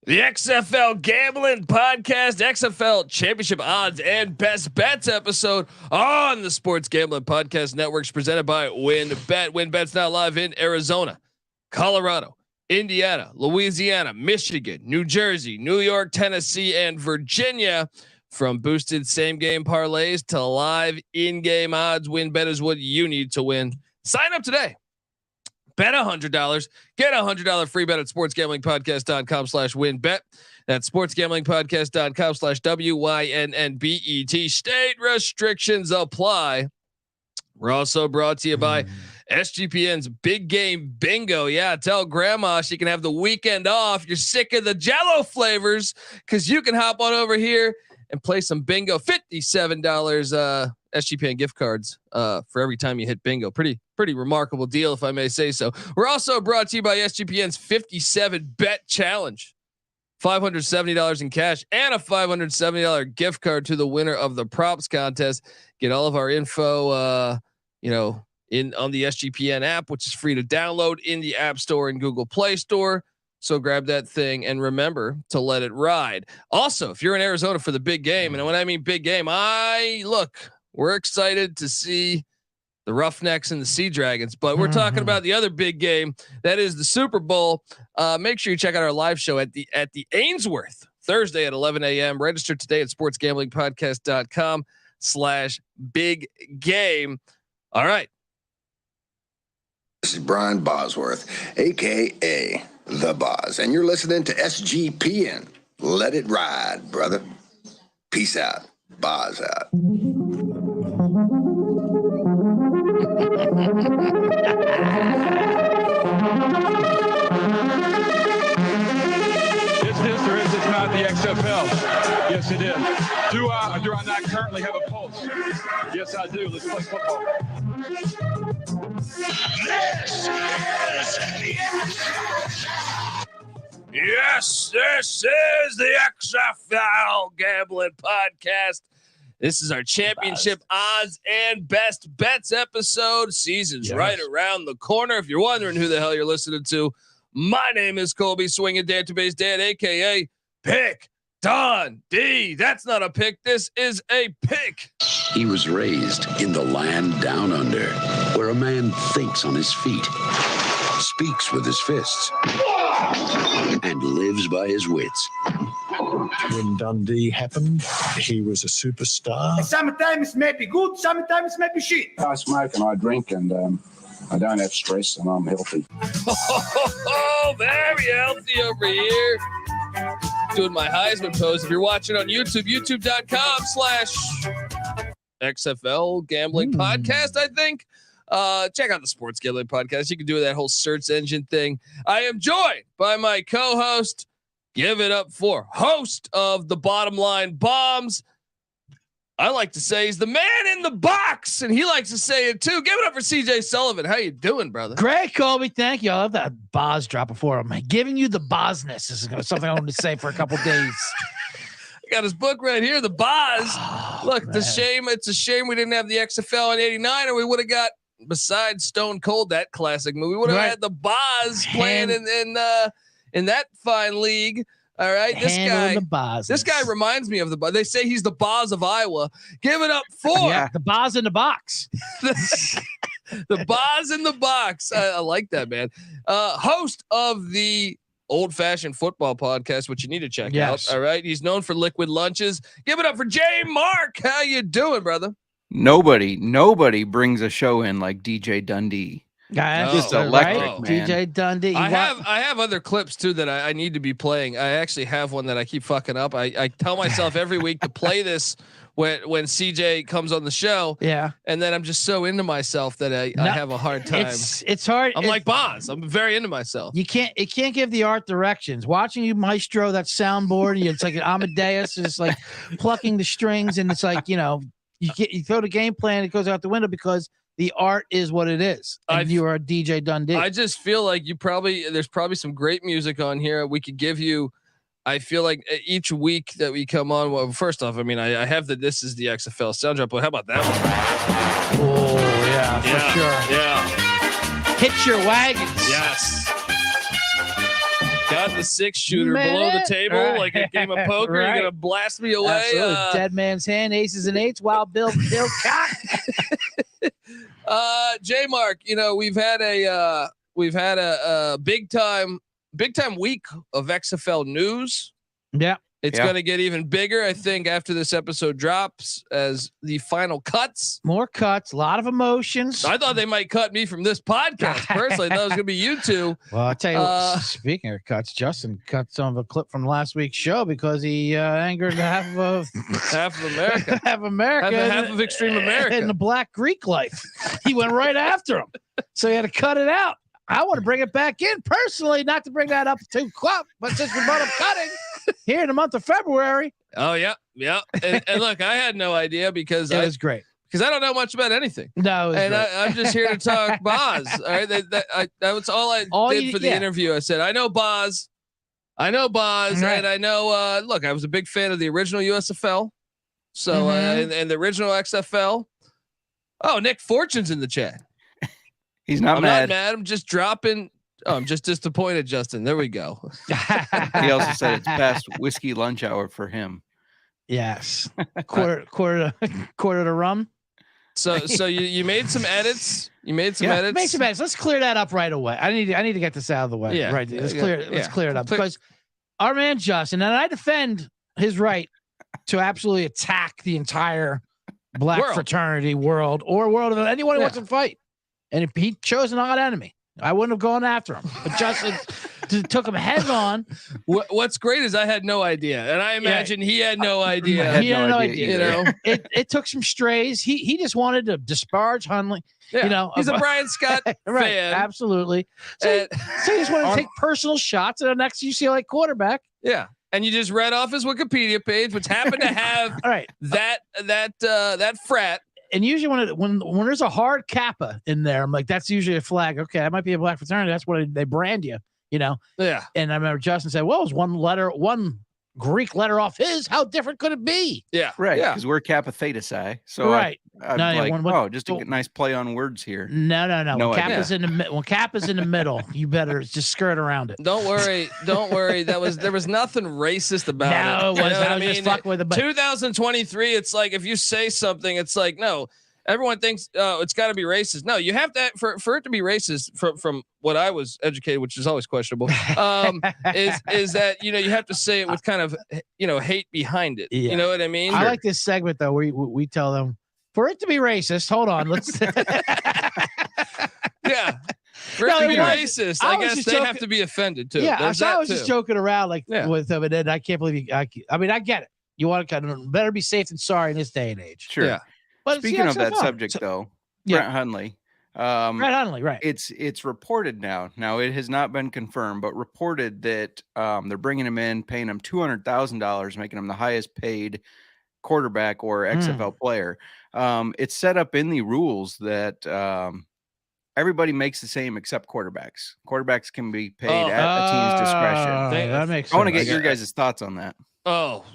The XFL Gambling Podcast, XFL Championship Odds and Best Bets episode on the Sports Gambling Podcast Networks presented by WinBet. WinBet's now live in Arizona, Colorado, Indiana, Louisiana, Michigan, New Jersey, New York, Tennessee, and Virginia. From boosted same game parlays to live in-game odds, WinBet is what you need to win. Sign up today. Bet $100, get $100 free bet at sportsgamblingpodcast.com/winbet. That's sportsgamblingpodcast.com/WYNNBET. State restrictions apply. We're also brought to you by SGPN's Big Game Bingo. Yeah, tell grandma she can have the weekend off. You're sick of the Jell-O flavors because you can hop on over here and play some bingo. $57 SGPN gift cards for every time you hit bingo. Pretty remarkable deal, if I may say so. We're also brought to you by SGPN's 57 bet challenge. $570 in cash and a $570 gift card to the winner of the props contest. Get all of our info, in on the SGPN app, which is free to download in the App Store and Google Play Store. So grab that thing and remember to let it ride. Also, if you're in Arizona for the big game, and when I mean big game, we're excited to see the Roughnecks and the Sea Dragons, but we're talking about the other big game that is the Super Bowl. Make sure you check out our live show at the Ainsworth Thursday at 11 a.m. Register today at sportsgamblingpodcast.com/big game. All right. This is Brian Bosworth, aka The Boz, and you're listening to SGPN. Let it ride, brother. Peace out. Boz out. It's this or is it not the XFL? Yes, it is. Do I not currently have a pulse? Yes, I do. Let's play football. Yes, this is the XFL Gambling Podcast. This is our championship odds and best bets episode. Season's right around the corner. If you're wondering who the hell you're listening to, my name is Colby Swinging Database Dan, aka Pick Don D. That's not a pick. This is a pick. He was raised in the land down under, where a man thinks on his feet, speaks with his fists, and lives by his wits. When Dundee happened, he was a superstar. Sometimes it may be good, sometimes it may be shit. I smoke and I drink and I don't have stress and I'm healthy. Oh, very healthy over here. Doing my Heisman pose. If you're watching on YouTube, youtube.com/XFL Gambling Podcast, I think. Check out the Sports Gambling Podcast. You can do that whole search engine thing. I am joined by my co-host. Give it up for host of the Bottom Line Bombs. I like to say he's the man in the box, and he likes to say it too. Give it up for CJ Sullivan. How you doing, brother? Great, Colby. Thank you. I love that Boz drop before. I'm giving you the Bozness. This is something I want to say for a couple days. I got his book right here, The Boz. Look, man. It's a shame we didn't have the XFL in '89, or we would have got, besides Stone Cold, that classic movie, we would have had the Boz playing in that fine league. All right, this guy reminds me of the. They say he's the Boz of Iowa. Give it up for the Boz in the box. The Boz in the box. I like that, man. Host of the Old Fashioned Football Podcast, which you need to check out. All right, he's known for liquid lunches. Give it up for J Mark. How you doing, brother? Nobody brings a show in like DJ Dundee. Just electric, right? man. DJ Dundee. I have other clips too that I need to be playing. I actually have one that I keep fucking up. I tell myself every week to play this when CJ comes on the show. Yeah. And then I'm just so into myself that I have a hard time. It's hard. I'm like Boz. I'm very into myself. It can't give the art directions. Watching you maestro that soundboard, it's like an Amadeus is like plucking the strings, and it's like, you throw the game plan, it goes out the window because the art is what it is. And you are a DJ Dundee. I just feel like there's probably some great music on here. We could give you, I feel like each week that we come on, well, first off, I mean, I have This is the XFL soundtrack, but how about that one? Oh yeah, for sure. Yeah. Hitch your wagons. Yes. Not the 6-shooter Man, below the table, right. like a game of poker. Right. You're gonna blast me away. Absolutely. Dead man's hand, aces and eights, Wild Bill cock. J Mark, we've had a big time week of XFL news. Yeah. It's going to get even bigger, I think, after this episode drops as the final cuts. More cuts, a lot of emotions. I thought they might cut me from this podcast. Personally, I thought it was going to be you two. Well, I'll tell you what, speaking of cuts, Justin cut some of a clip from last week's show because he angered half of America. half of Extreme America. In the Black Greek life. He went right after him. So he had to cut it out. I want to bring it back in personally, not to bring that up too quick, but since we brought up cutting here in the month of February. Oh, yeah. Yeah. And look, I had no idea because it was great. Because I don't know much about anything. No, I'm just here to talk Boz. All right, that was all I did for the interview. I said I know Boz, right. And I know. Look, I was a big fan of the original USFL, so and the original XFL. Oh, Nick Fortune's in the chat. He's not mad. Not mad. I'm just dropping. Oh, I'm just disappointed, Justin. There we go. He also said it's past whiskey lunch hour for him. Yes, quarter to rum. So you made some edits. Made some edits. Let's clear that up right away. I need to get this out of the way. Yeah. Right. Let's clear it up because our man Justin, and I defend his right to absolutely attack the entire black fraternity world or world of anyone who wants to fight. And if he chose an odd enemy, I wouldn't have gone after him. But Justin took him head on. What's great is I had no idea, and I imagine he had no idea. He had no idea. It took some strays. He just wanted to disparage Hundley. Yeah. He's a Brian Scott right, fan. Absolutely. So he just wanted to take personal shots at the next UCLA quarterback. Yeah. And you just read off his Wikipedia page, which happened to have that frat. And usually when there's a hard Kappa in there, I'm like, that's usually a flag. Okay, that might be a black fraternity. That's what they brand you, Yeah. And I remember Justin said, well, it was one Greek letter off his. How different could it be? Yeah. Right. Because we're Kappa Theta Psi. So right. Just a nice play on words here. No. When Kappa's in the middle, you better just skirt around it. Don't worry. There was nothing racist about it. No, it wasn't. I was just fucking with it. 2023, it's like if you say something, it's like, no, everyone thinks it's got to be racist. No, you have to for it to be racist from what I was educated, which is always questionable. Is that you have to say it with kind of hate behind it. Yeah. You know what I mean? I like this segment though. We tell them for it to be racist. Hold on, let's. Yeah. For it to be racist, I guess they have to be offended too. Yeah, so I was just joking around with them, and then I can't believe I mean, I get it. You want to kind of better be safe than sorry in this day and age. Sure. Yeah. But speaking of that subject, though, Brett Hundley. Right. It's reported now. Now it has not been confirmed, but reported that they're bringing him in, paying him $200,000, making him the highest paid quarterback or XFL player. It's set up in the rules that everybody makes the same except quarterbacks. Quarterbacks can be paid at a team's discretion. That makes sense. I want to get your guys' thoughts on that. Oh.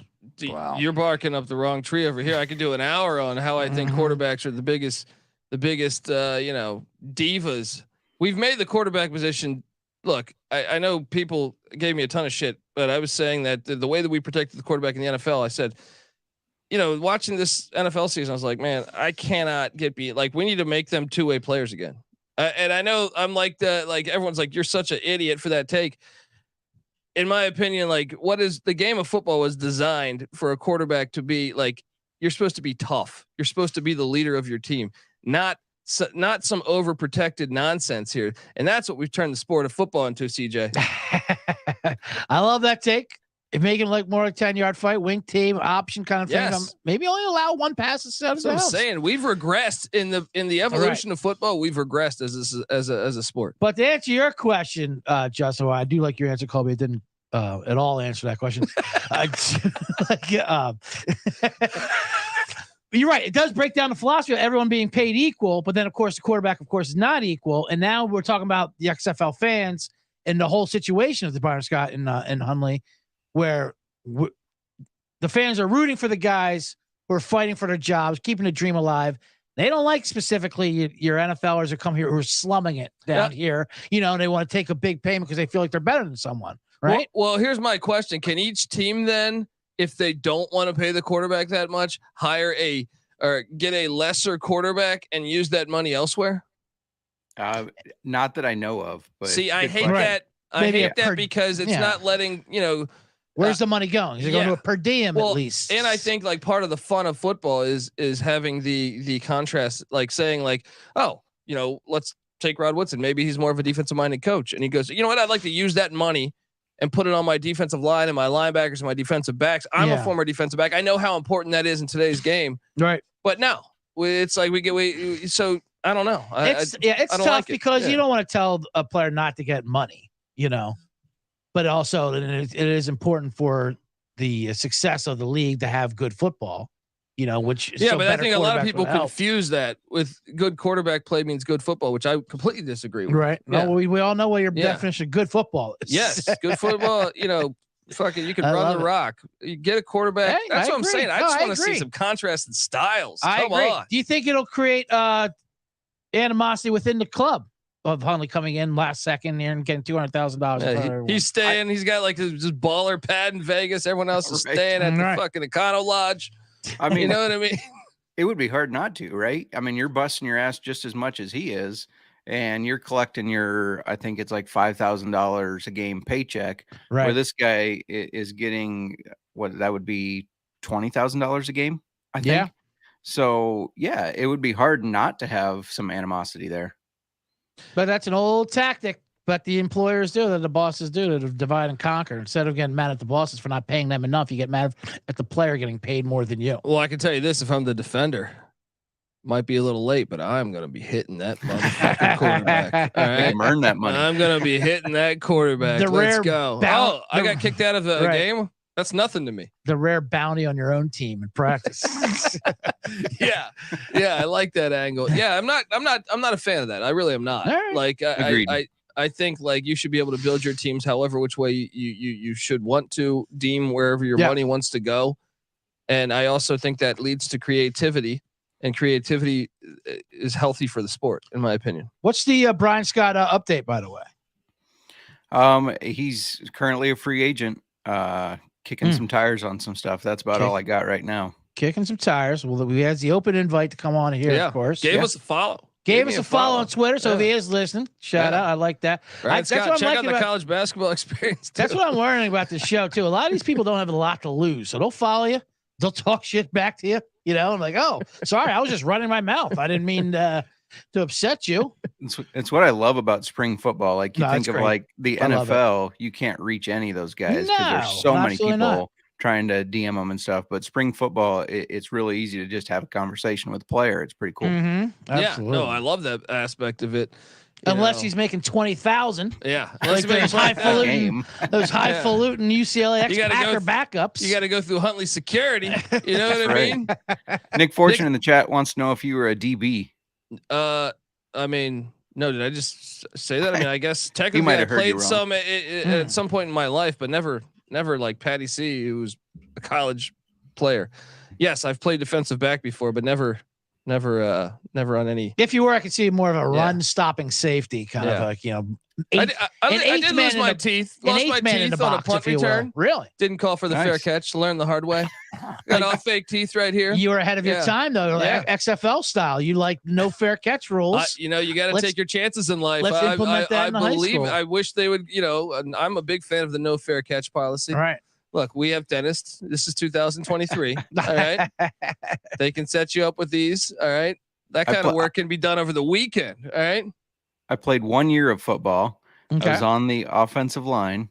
Wow. You're barking up the wrong tree over here. I could do an hour on how I think quarterbacks are the biggest, divas. We've made the quarterback position. Look, I know people gave me a ton of shit, but I was saying that the way that we protected the quarterback in the NFL, I said, watching this NFL season, I was like, man, I cannot get beat. Like, we need to make them two-way players again. And I know I'm like everyone's like, you're such an idiot for that take. In my opinion, what is the game of football was designed for a quarterback to be like, you're supposed to be tough. You're supposed to be the leader of your team, not some overprotected nonsense here. And that's what we've turned the sport of football into, CJ. I love that take. It make him like more like 10-yard fight, wing team option kind of thing. Yes. Maybe only allow one pass instead of That's what I'm saying. We've regressed in the evolution of football. We've regressed as a sport. But to answer your question, Justin, I do like your answer, Colby. It didn't at all answer that question. You're right. It does break down the philosophy of everyone being paid equal, but then of course the quarterback, of course, is not equal. And now we're talking about the XFL fans and the whole situation of the Byron Scott and Hundley, where the fans are rooting for the guys who are fighting for their jobs, keeping the dream alive. They don't like specifically your NFLers who come here who are slumming it down here, and they want to take a big payment because they feel like they're better than someone, right? Well, here's my question. Can each team then, if they don't want to pay the quarterback that much, hire or get a lesser quarterback and use that money elsewhere? Not that I know of, but see, I hate that. I hate that because it's not letting, where's the money going? Is it going to a per diem at least? And I think like part of the fun of football is having the contrast, like saying like, oh, let's take Rod Woodson. Maybe he's more of a defensive minded coach. And he goes, you know what? I'd like to use that money and put it on my defensive line and my linebackers and my defensive backs. I'm a former defensive back. I know how important that is in today's game. Right. But no, it's like so I don't know. It's tough like because you don't want to tell a player not to get money, but also it is important for the success of the league to have good football, which but I think a lot of people confuse that with good quarterback play means good football, which I completely disagree with. Right. Yeah. No, we all know what your definition of good football is. Yes, good football, fucking, you can run the rock. You get a quarterback. Hey, that's what I'm agree. saying. I just want to see some contrasted styles. Come on. Do you think it'll create animosity within the club of Hundley coming in last second and getting $200,000? He's staying. He's got like this baller pad in Vegas. Everyone else is staying at the fucking Econo Lodge. I mean, you know what I mean? It would be hard not to, right? I mean, you're busting your ass just as much as he is, and you're collecting I think it's like $5,000 a game paycheck, right? Where this guy is getting what that would be $20,000 a game, I think. Yeah. So yeah, it would be hard not to have some animosity there. But that's an old tactic. But the employers do that, the bosses do to divide and conquer. Instead of getting mad at the bosses for not paying them enough, you get mad at the player getting paid more than you. Well, I can tell you this: if I'm the defender, might be a little late, but I'm going to be hitting that motherfucking quarterback. All right, earn that money. I'm going to be hitting that quarterback. Let's go. I got kicked out of the game. That's nothing to me. The rare bounty on your own team in practice. yeah, I like that angle. Yeah, I'm not a fan of that. I really am not. Right. Like, I think like you should be able to build your teams however which way you should want to deem wherever your money wants to go. And I also think that leads to creativity, and creativity is healthy for the sport, in my opinion. What's the Brian Scott update, by the way? He's currently a free agent, kicking some tires on some stuff. That's about all I got right now. Kicking some tires. Well, we has the open invite to come on here, of course. Gave us a follow. Gave us a follow on Twitter, so if he is listening, shout out. I like that. Right, Scott, check out the college basketball experience. That's what I'm learning about this show, too. A lot of these people don't have a lot to lose, so they'll follow you. They'll talk shit back to you. I'm like, oh, sorry, I was just running my mouth. I didn't mean to upset you. It's what I love about spring football. Like you think of like the NFL, you can't reach any of those guys because there's so many people trying to DM them and stuff. But spring football, it's really easy to just have a conversation with a player. It's pretty cool. Mm-hmm. Yeah, no, I love that aspect of it. Unless he's making 20,000. Yeah, like those highfalutin UCLA Packer backups. You got to go through Huntley security. You know what I mean? Nick Fortune in the chat wants to know if you were a DB. I mean, no, did I just say that? I mean, I guess technically I played some at some point in my life, but never like Patty C, who was a college player. Yes, I've played defensive back before, but never on any. If you were, I could see more of a run stopping safety kind of like, I did lose my teeth. Lost my teeth on a punt return. Really? Didn't call for the fair catch. Learned the hard way. Got all fake teeth right here. You were ahead of your time though, XFL style. You like no fair catch rules. You got to take your chances in life. Let's implement that in high school. I wish they would. I'm a big fan of the no fair catch policy. All right. Look, we have dentists. This is 2023. All right. They can set you up with these. All right. That kind of work can be done over the weekend. All right. I played 1 year of football. Okay. I was on the offensive line.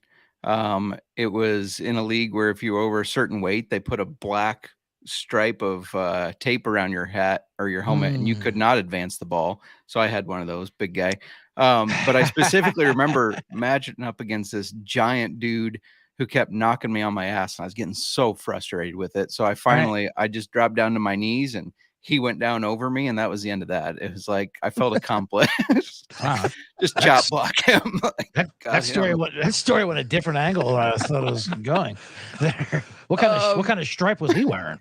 It was in a league where if you were over a certain weight, they put a black stripe of tape around your hat or your helmet, and you could not advance the ball. So I had one of those, big guy. But I specifically remember matching up against this giant dude who kept knocking me on my ass, and I was getting so frustrated with it. So I just dropped down to my knees, and he went down over me, and that was the end of that. It was like I felt accomplished. Wow. Just chop block him. That story went a different angle than I thought it was going. What kind of stripe was he wearing?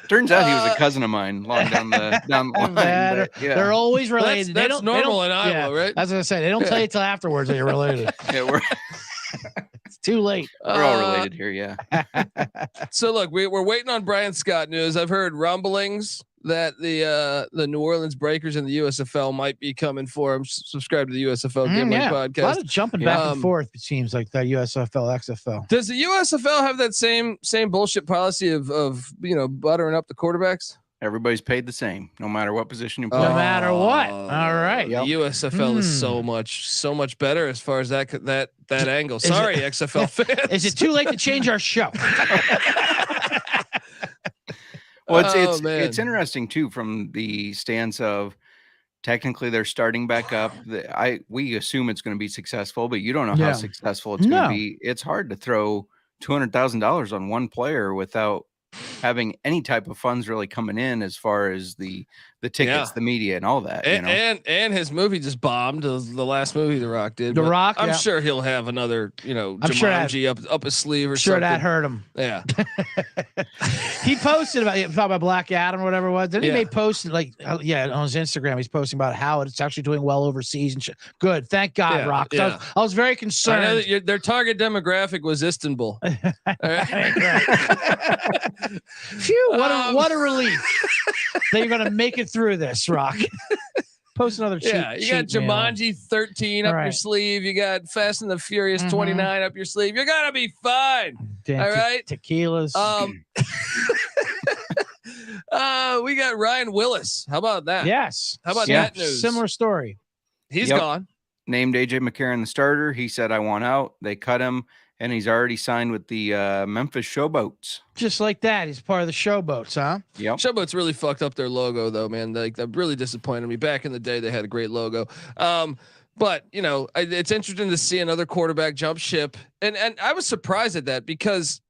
Turns out he was a cousin of mine long down the line. But, yeah. They're always related. That's normal in Iowa, right? That's what I say. They don't tell you till afterwards that you're related. Yeah, It's too late. we're all related here. Yeah. So look, we're waiting on Brian Scott news. I've heard rumblings that the New Orleans Breakers and the USFL might be coming for him. Subscribe to the USFL Gambling Podcast. A lot of jumping back and forth. It seems like the USFL, XFL. Does the USFL have that same bullshit policy of buttering up the quarterbacks? Everybody's paid the same, no matter what position you play. No matter what. All right. The USFL is so much better as far as that angle. Sorry, XFL fans. Is it too late to change our show? Well, it's interesting too from the stance of technically they're starting back up. We assume it's going to be successful, but you don't know how successful it's going to be. It's hard to throw $200,000 on one player without having any type of funds really coming in as far as the tickets, the media, and all that. And his movie just bombed. The last movie The Rock did. The Rock. I'm sure he'll have another, Jumanji up his sleeve or something. Sure, that hurt him. Yeah. He posted about Black Adam or whatever it was. Then he posted on his Instagram. He's posting about how it's actually doing well overseas and shit. Good. Thank God, Rock. Yeah. I was very concerned. I know that their target demographic was Istanbul. Phew, what a relief that you're gonna make it through this, Rock. Post another cheat. Yeah, you got Jumanji 13 up your sleeve. You got Fast and the Furious 29 up your sleeve. You're gonna be fine. Damn, all right. Tequilas. We got Ryan Willis. How about that? Yes. How about that news? Similar story. He's gone. Named AJ McCarron the starter. He said, I want out. They cut him. And he's already signed with the Memphis Showboats. Just like that. He's part of the Showboats, huh? Yep. Showboats really fucked up their logo, though, man. Like, that really disappointed me. Back in the day, they had a great logo. But, it's interesting to see another quarterback jump ship. And I was surprised at that because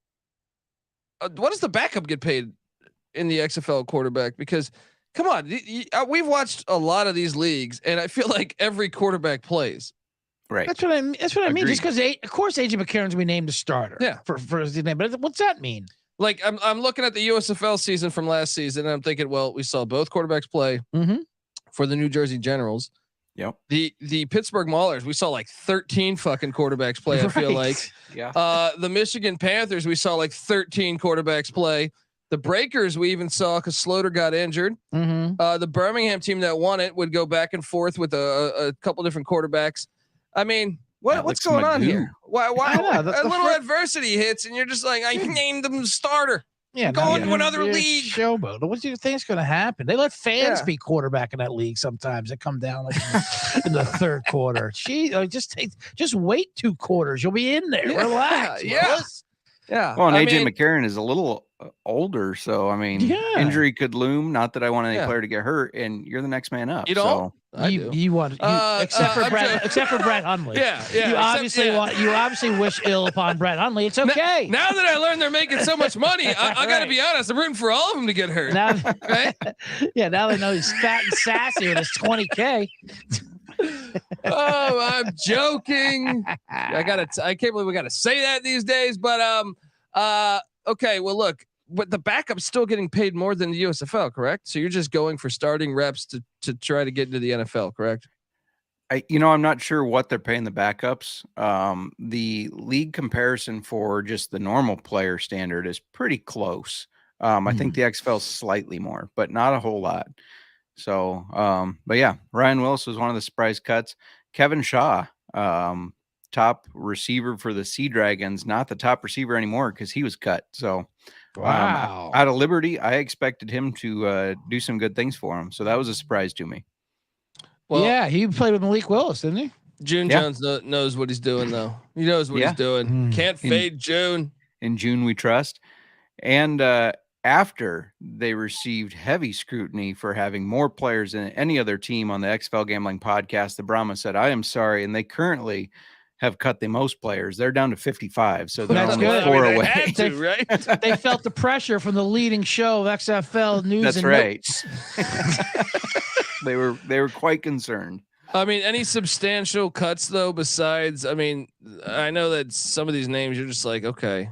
what does the backup get paid in the XFL quarterback? Because, come on, we've watched a lot of these leagues, and I feel like every quarterback plays. Right. That's what I mean. Just because, of course, AJ McCarron's gonna be named a starter. Yeah. For his name, but what's that mean? Like I'm looking at the USFL season from last season, and I'm thinking, well, we saw both quarterbacks play for the New Jersey Generals. Yep. The Pittsburgh Maulers, we saw like 13 fucking quarterbacks play. I feel like. Yeah. The Michigan Panthers, we saw like 13 quarterbacks play. The Breakers, we even saw because Sloter got injured. The Birmingham team that won it would go back and forth with a couple different quarterbacks. I mean, what's going on here? Why a little adversity hits and you're just like, I named them starter. Yeah, going to another league. Showboat. What do you think is going to happen? They let fans be quarterback in that league sometimes. They come down like in the third quarter. Just wait 2 quarters. You'll be in there. Relax. Yeah. Well, and AJ McCarron is a little older, so I mean, injury could loom. Not that I want any player to get hurt, and you're the next man up. You don't. You want except for Brett Hundley. Yeah. You obviously wish ill upon Brett Hundley. It's okay. Now that I learned they're making so much money, I got to be honest. I'm rooting for all of them to get hurt. Now, right? Yeah. Now they know he's fat and sassy with his 20K. Oh, I'm joking. I can't believe we got to say that these days. But okay. Well, look. But the backup's still getting paid more than the USFL, correct? So you're just going for starting reps to try to get into the NFL, correct? I'm not sure what they're paying the backups. The league comparison for just the normal player standard is pretty close. I think the XFL is slightly more, but not a whole lot. So, but yeah, Ryan Willis was one of the surprise cuts. Kevin Shaw, top receiver for the Sea Dragons, not the top receiver anymore because he was cut. So, wow. Out of Liberty, I expected him to do some good things for him. So that was a surprise to me. Well, yeah, he played with Malik Willis, didn't he? June Jones knows what he's doing, though. He knows what he's doing. Can't fade June. In June, we trust. And after they received heavy scrutiny for having more players than any other team on the XFL Gambling Podcast, the Brahma said, I am sorry. And they currently have cut the most players. They're down to 55. So they're only 4 away. Right? They felt the pressure from the leading show of XFL News. That's and right. Notes. They were quite concerned. I mean, any substantial cuts though, besides, I mean, I know that some of these names you're just like, okay,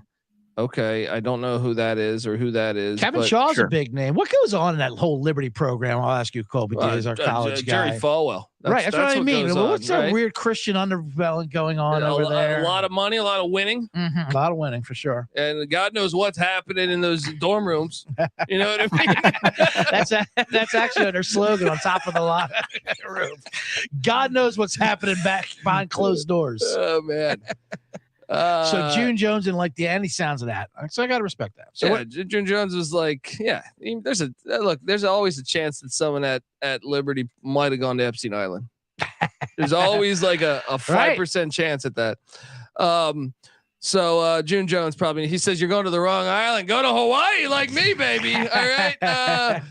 Okay, I don't know who that is or who that is. Kevin but Shaw's a big name. What goes on in that whole Liberty program? I'll ask you, Colby D, as our college guy. Jerry Falwell. Right, that's what I mean. Goes What's on, that right? weird Christian underbelly going on over there? A lot of money, a lot of winning. A lot of winning for sure. And God knows what's happening in those dorm rooms. You know what I mean? That's actually their slogan on top of the lot roof. God knows what's happening back behind closed doors. Oh man. So June Jones didn't like any sounds of that. So I got to respect that. So June Jones was like, there's always a chance that someone at Liberty might have gone to Epstein Island. There's always like a 5% chance at that. So June Jones probably, he says, you're going to the wrong island. Go to Hawaii like me, baby. All right.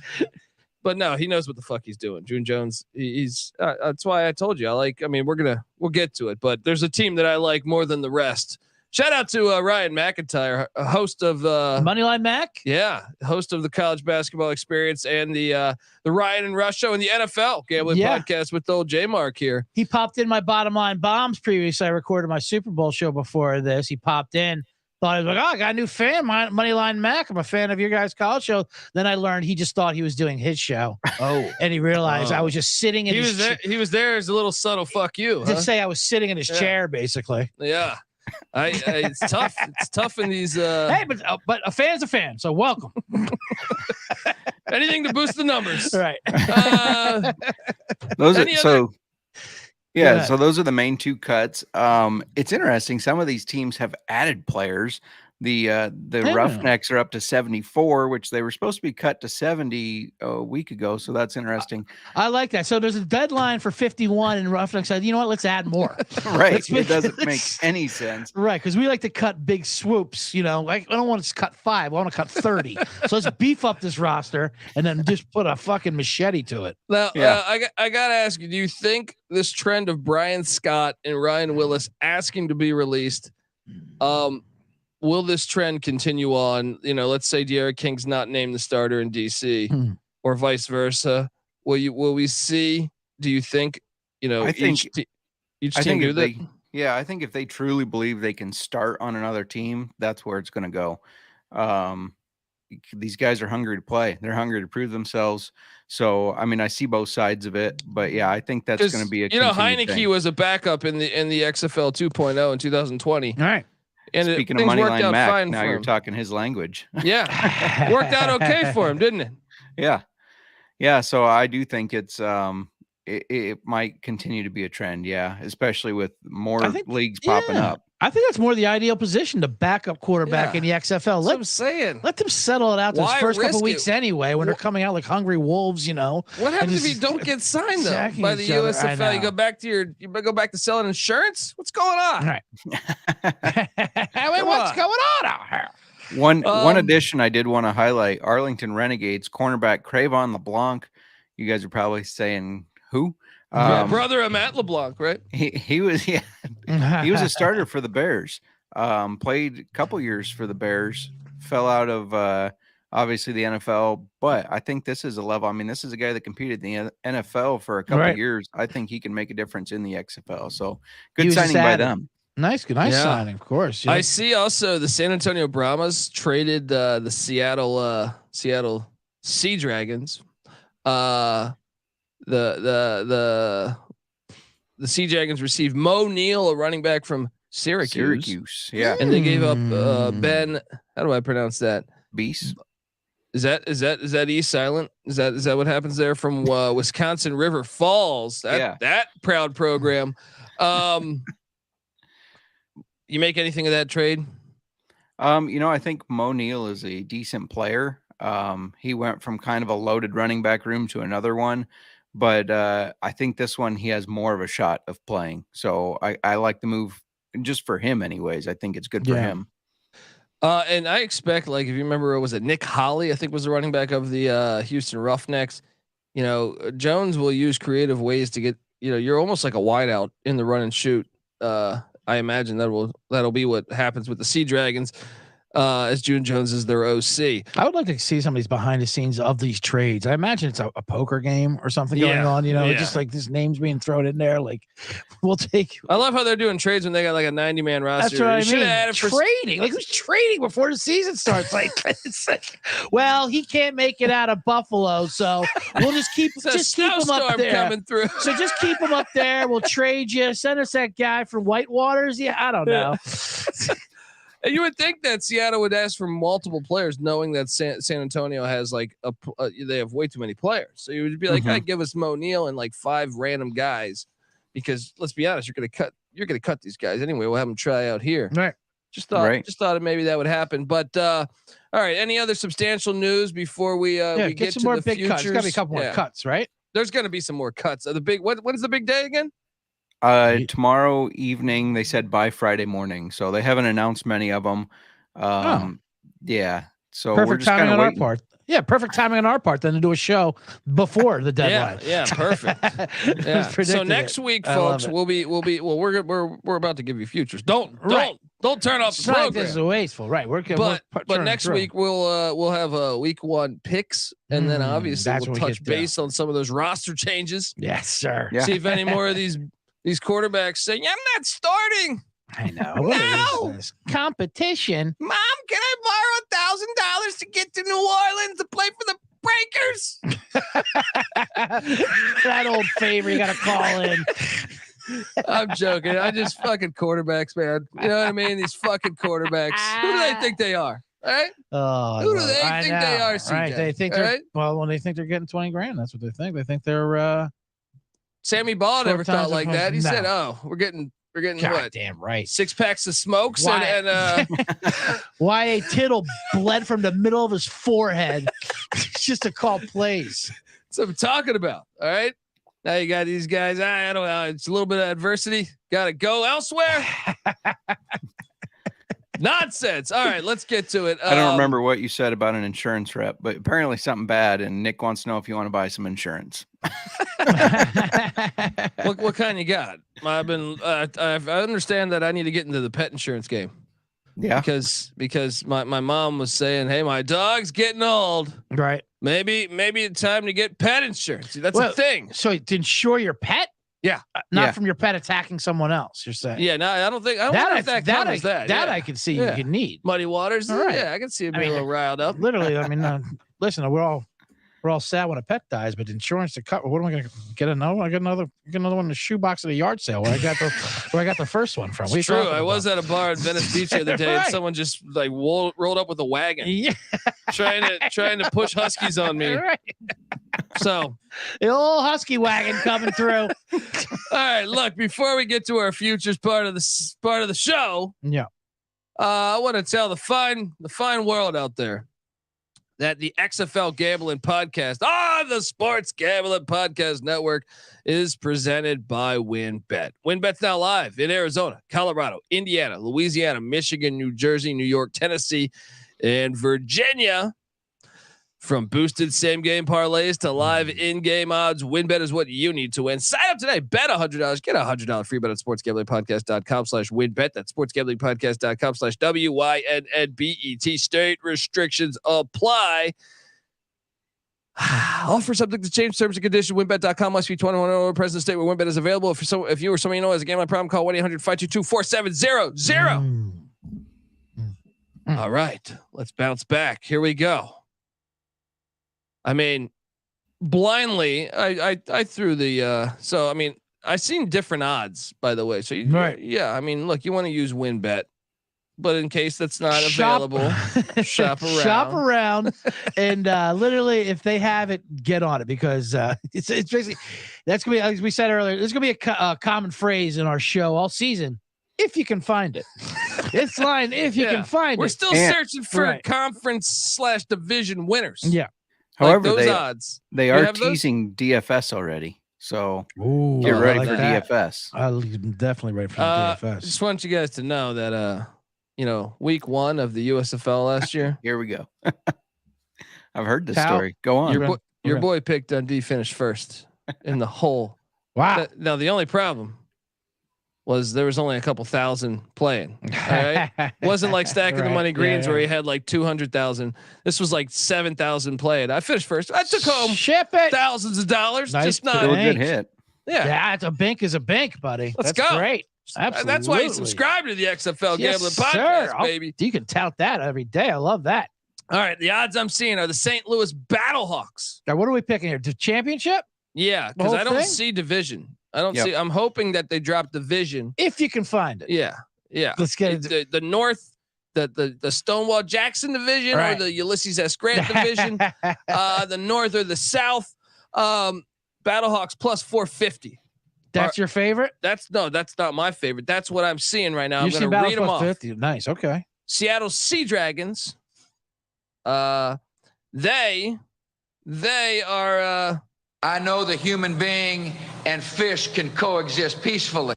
But no, he knows what the fuck he's doing. June Jones, he's that's why I told you we'll get to it, but there's a team that I like more than the rest. Shout out to Ryan McIntyre, a host of Moneyline Mac. Yeah. Host of the College Basketball Experience and the Ryan and Rush Show and the NFL Gambling Podcast with old J Mark here. He popped in my Bottom Line Bombs previously. I recorded my Super Bowl show before this. He popped in. Thought he was like, I got a new fan, Moneyline Mac. I'm a fan of your guys' college show. Then I learned he just thought he was doing his show. Oh, and he realized I was just sitting in his chair. He was there as a little subtle fuck you. To say I was sitting in his chair, basically. Yeah. It's tough. It's tough in these. Hey, but a fan's a fan, so welcome. Anything to boost the numbers, right? So those are the main two cuts. It's interesting. Some of these teams have added players. The Roughnecks are up to 74, which they were supposed to be cut to 70 a week ago. So that's interesting. I like that. So there's a deadline for 51, and Roughnecks said, you know what? Let's add more. Right. It doesn't make any sense. Right. Because we like to cut big swoops. You know, like I don't want to cut 5. I want to cut 30. So let's beef up this roster and then just put a fucking machete to it. Now, I got to ask you, do you think this trend of Brian Scott and Ryan Willis asking to be released, will this trend continue on? You know, let's say De'Ara King's not named the starter in DC or vice versa. Will we see, do you think, each team do that? Yeah, I think if they truly believe they can start on another team, that's where it's going to go. These guys are hungry to play. They're hungry to prove themselves. So, I see both sides of it, but yeah, I think that's going to be Heineke thing. was a backup in the XFL 2.0 in 2020. All right. And speaking of Moneyline Mac, now you're talking his language. Yeah. Worked out okay for him, didn't it? Yeah. Yeah. So I do think it's, it might continue to be a trend. Yeah. Especially with more leagues popping up. I think that's more the ideal position to backup quarterback in the XFL. That's what I'm saying. Let them settle it out those first couple weeks anyway, when they're coming out like hungry wolves, What happens if you don't get signed though by the USFL? You go back to selling insurance? What's going on? All right. What's going on out here? One addition I did want to highlight: Arlington Renegades cornerback Cravon LeBlanc. You guys are probably saying who? Brother of Matt LeBlanc, right? He was he was a starter for the Bears. Played a couple years for the Bears. Fell out of obviously the NFL, but I think this is a level. This is a guy that competed in the NFL for a couple years. I think he can make a difference in the XFL. So good signing by them. Nice signing, of course. Yeah. I see also the San Antonio Brahmas traded the Seattle Sea Dragons. The Sea Dragons received Mo Neal, a running back from Syracuse. Yeah. And they gave up Ben. How do I pronounce that? Beast. Is that E silent? Is that what happens there from Wisconsin River Falls? That proud program. You make anything of that trade? I think Mo Neal is a decent player. He went from kind of a loaded running back room to another one. But I think this one, he has more of a shot of playing. So I like the move just for him anyways. I think it's good for him. And I expect, like, if you remember, was it Nick Holly, I think was the running back of the Houston Roughnecks. Jones will use creative ways to get, you're almost like a wideout in the run and shoot. I imagine that'll be what happens with the Sea Dragons. as June Jones is their OC. I would like to see some of these behind the scenes of these trades. I imagine it's a poker game or something going on, just like this names being thrown in there. Like, we'll take. I love how they're doing trades when they got like a 90-man roster. That's what I mean. Trading. Like, who's trading before the season starts? Like, it's like, well, he can't make it out of Buffalo, so we'll just keep him up there. Coming through. So just keep him up there. We'll trade you. Send us that guy from Whitewaters. Yeah, I don't know. You would think that Seattle would ask for multiple players, knowing that San Antonio has like they have way too many players. So you would be like, "Hey, give us Mo Neal and like 5 random guys," because let's be honest, you're gonna cut these guys anyway. We'll have them try out here. Right. Just thought maybe that would happen. But all right, any other substantial news before we get some to more the big futures? cuts? There's gotta be a couple more cuts, right? There's gonna be some more cuts. The big what is the big day again? Tomorrow evening, they said by Friday morning, so they haven't announced many of them. Yeah, so perfect we're just timing kind of on our part. Yeah, perfect timing on our part then to do a show before the deadline. Yeah, perfect. Yeah. So next week, folks, we're about to give you futures. Don't turn off the program. This is wasteful, right? But next week we'll have a week 1 picks, and then obviously we'll touch base on some of those roster changes. Yes, sir. Yeah. See if any more of these quarterbacks say, "I'm not starting." I know. No competition. Mom, can I borrow $1,000 to get to New Orleans to play for the Breakers? That old favor you got to call in. I'm joking. I just fucking quarterbacks, man. You know what I mean? These fucking quarterbacks. Who do they think they are? Right? Oh, who do they think they are? CJ? Right? They think when they think they're getting 20 grand, that's what they think. They think they're. Sammy Ball never thought like that. He said, "Oh, we're getting what? Damn right. 6 packs of smokes and why a tittle bled from the middle of his forehead just to call plays." That's what I'm talking about. All right. Now you got these guys. I don't know. It's a little bit of adversity. Got to go elsewhere. Nonsense. All right, let's get to it. I don't remember what you said about an insurance rep, but apparently something bad. And Nick wants to know if you want to buy some insurance. What kind you got? I've been. I understand that I need to get into the pet insurance game. Yeah. Because my mom was saying, "Hey, my dog's getting old. Right. Maybe it's time to get pet insurance." That's a thing. So to insure your pet. Yeah, not from your pet attacking someone else. You're saying, yeah. No, I don't think that covers that. That I can see you can need muddy waters. Right. Yeah, I can see it being a little riled up. Literally, I mean, listen, we're all sad when a pet dies, but insurance to cover. What am I going to get another? I got another one in the shoebox at a yard sale where I got the first one from. It's true. I was at a bar in Venice Beach the other day, and someone just like rolled up with a wagon, trying to push huskies on me. Right. So the old husky wagon coming through. All right, look, before we get to our futures part of the show, I want to tell the fine world out there that the XFL Gambling Podcast on the Sports Gambling Podcast Network is presented by WynnBET. WynnBET's now live in Arizona, Colorado, Indiana, Louisiana, Michigan, New Jersey, New York, Tennessee, and Virginia. From boosted same-game parlays to live in-game odds, WynnBET is what you need to win. Sign up today. Bet $100. Get a $100 free bet at sportsgamblingpodcast.com/WynnBET. That's sportsgamblingpodcast.com/WYNNBET. State restrictions apply. Offer subject to change, terms and conditions. WynnBET.com must be 21 or older. Present state where WynnBET is available. If you or someone you know has a gambling problem, call 1-800-522-4700. All right, let's bounce back. Here we go. I mean, blindly, I threw the. So I mean, I've seen different odds, by the way. So yeah, I mean, look, you want to use WynnBET, but in case that's not available, shop around, and literally, if they have it, get on it because it's basically that's gonna be, as we said earlier, there's gonna be a common phrase in our show all season. If you can find it, it's line. If you can find it, we're still searching for conference/division winners. Yeah. However, like those odds they are teasing DFS already, so get ready for DFS. I'm definitely ready for DFS. Just want you guys to know that week 1 of the USFL last year. Here we go. I've heard this story. Go on. Your boy picked Dundee finished first in the whole. Wow. Now the only problem, was there was only a couple thousand playing. All right. Wasn't like Stacking the Money Greens where he had like 200,000. This was like 7,000 playing. I finished first. I took home thousands of dollars. Nice. Just not Still a good hit. Yeah. It's a bank is a bank, buddy. Let's That's go. Great. Absolutely. That's why you subscribe to the XFL Gambling Podcast, baby. You can tout that every day. I love that. All right. The odds I'm seeing are the St. Louis Battlehawks. Now, what are we picking here? The championship? Yeah. Because I don't see division. I don't see. I'm hoping that they drop division if you can find it. Yeah. Let's get it. The North, the Stonewall Jackson division or the Ulysses S. Grant division. The North or the South. Battlehawks plus 450. That's your favorite? That's not my favorite. That's what I'm seeing right now. You're I'm going to read them off. 50. Nice. Okay. Seattle Sea Dragons. They are. I know the human being and fish can coexist peacefully.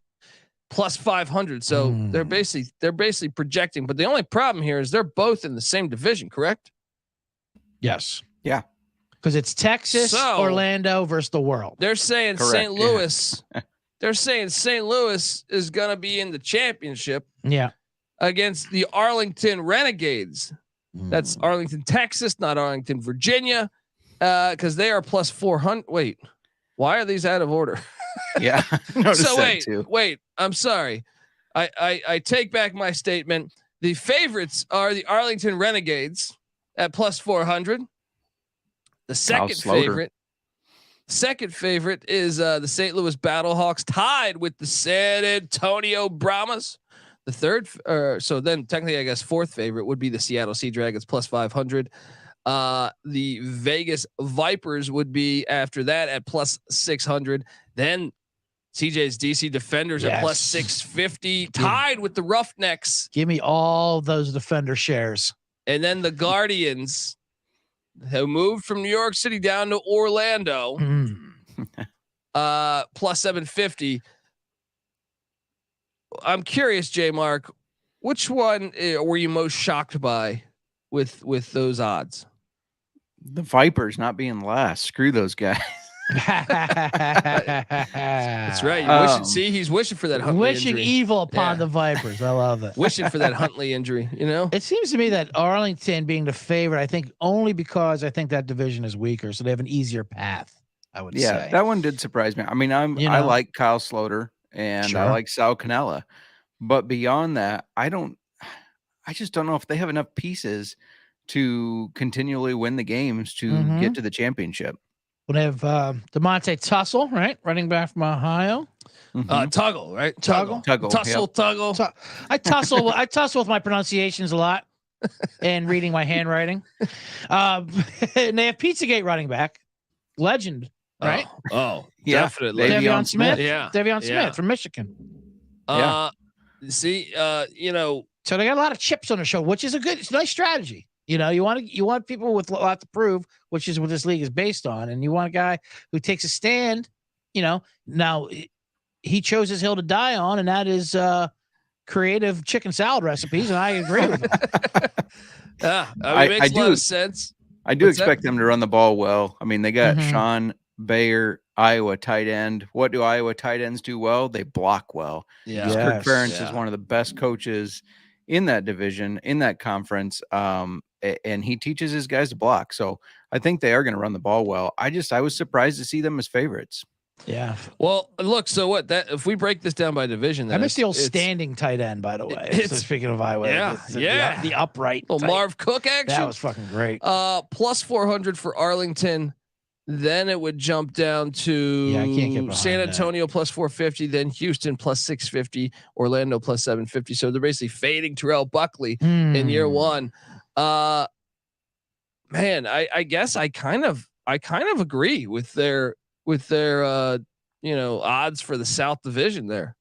Plus 500. So they're basically projecting. But the only problem here is they're both in the same division, correct? Yes. Yeah. Because it's Texas, Orlando versus the world. They're saying St. Louis. They're saying St. Louis is going to be in the championship. Yeah. Against the Arlington Renegades. That's Arlington, Texas, not Arlington, Virginia. Because they are plus 400. Wait, why are these out of order? Yeah. So wait. I'm sorry. I take back my statement. The favorites are the Arlington Renegades at plus 400. The second favorite is the St. Louis Battlehawks, tied with the San Antonio Brahmas. The third, so then technically, I guess fourth favorite would be the Seattle Sea Dragons plus 500. The Vegas Vipers would be after that at plus 600. Then CJ's DC Defenders at plus 650, tied with the Roughnecks. Give me all those Defender shares. And then the Guardians, who moved from New York City down to Orlando, plus 750. I'm curious, J Mark, which one were you most shocked by with those odds? The Vipers not being last. Screw those guys. That's right. He's wishing for that Huntley injury. Evil upon the Vipers. I love it. Wishing for that Huntley injury, you know? It seems to me that Arlington being the favorite, I think only because I think that division is weaker, so they have an easier path, I would say. Yeah, that one did surprise me. I mean, I like Kyle Sloter and I like Sal Cannella, but beyond that, I just don't know if they have enough pieces to continually win the games to get to the championship. We'll have DeMonte Tussle, right? Running back from Ohio. Tuggle, right? Tuggle. Tuggle. I tussle with my pronunciations a lot and reading my handwriting. And they have Pizzagate running back. Legend, right? Oh, definitely. Devion Smith. Yeah. Devion Smith from Michigan. See, so they got a lot of chips on the show, which is it's a nice strategy. You know, you want people with a lot to prove, which is what this league is based on. And you want a guy who takes a stand, now he chose his hill to die on, and that is creative chicken salad recipes. And I agree with him. It makes a lot of sense. I do expect them to run the ball well. I mean, they got Sean Bayer, Iowa tight end. What do Iowa tight ends do well? They block well. Yeah. Kirk Ferentz is one of the best coaches in that division, in that conference. And he teaches his guys to block. So I think they are going to run the ball well. I was surprised to see them as favorites. Yeah. Well, look, so what if we break this down by division, I missed the old standing tight end, by the way. Speaking of Iowa. The upright. Marv Cook action. That was fucking great. Plus 400 for Arlington. Then it would jump down to San Antonio plus 450, then Houston plus 650, Orlando plus 750. So they're basically fading Terrell Buckley in year one. Man, I guess I kind of agree with their odds for the South Division there.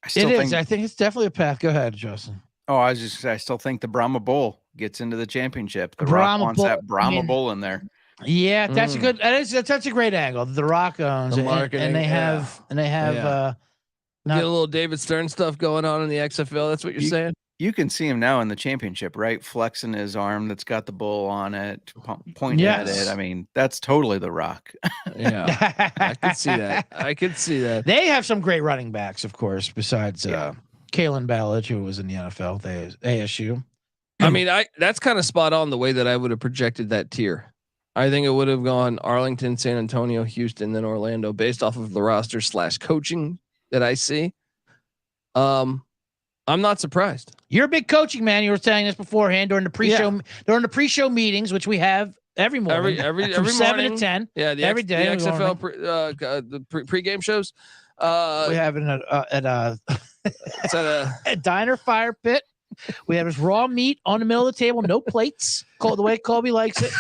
I think it's definitely a path. Go ahead, Justin. Oh, I still think the Brahma Bowl gets into the championship. The Rock wants that Brahma Bowl in there. Yeah, that's a good. That's a great angle. The Rock owns the marketing, and they have get a little David Stern stuff going on in the XFL. That's what you're saying. You can see him now in the championship, right? Flexing his arm that's got the bull on it, pointing at it. I mean, that's totally The Rock. Yeah, I could see that. I could see that. They have some great running backs, of course, besides Kalen Ballage, who was in the NFL, the ASU. I mean, that's kind of spot on the way that I would have projected that tier. I think it would have gone Arlington, San Antonio, Houston, then Orlando, based off of the roster / coaching that I see. I'm not surprised. You're a big coaching man. You were saying this beforehand during the pre-show meetings, which we have every morning, every 7 morning. to 10. Yeah, every day. The XFL the pregame shows. We have it it's at a diner fire pit. We have this raw meat on the middle of the table, no plates. The way Colby likes it.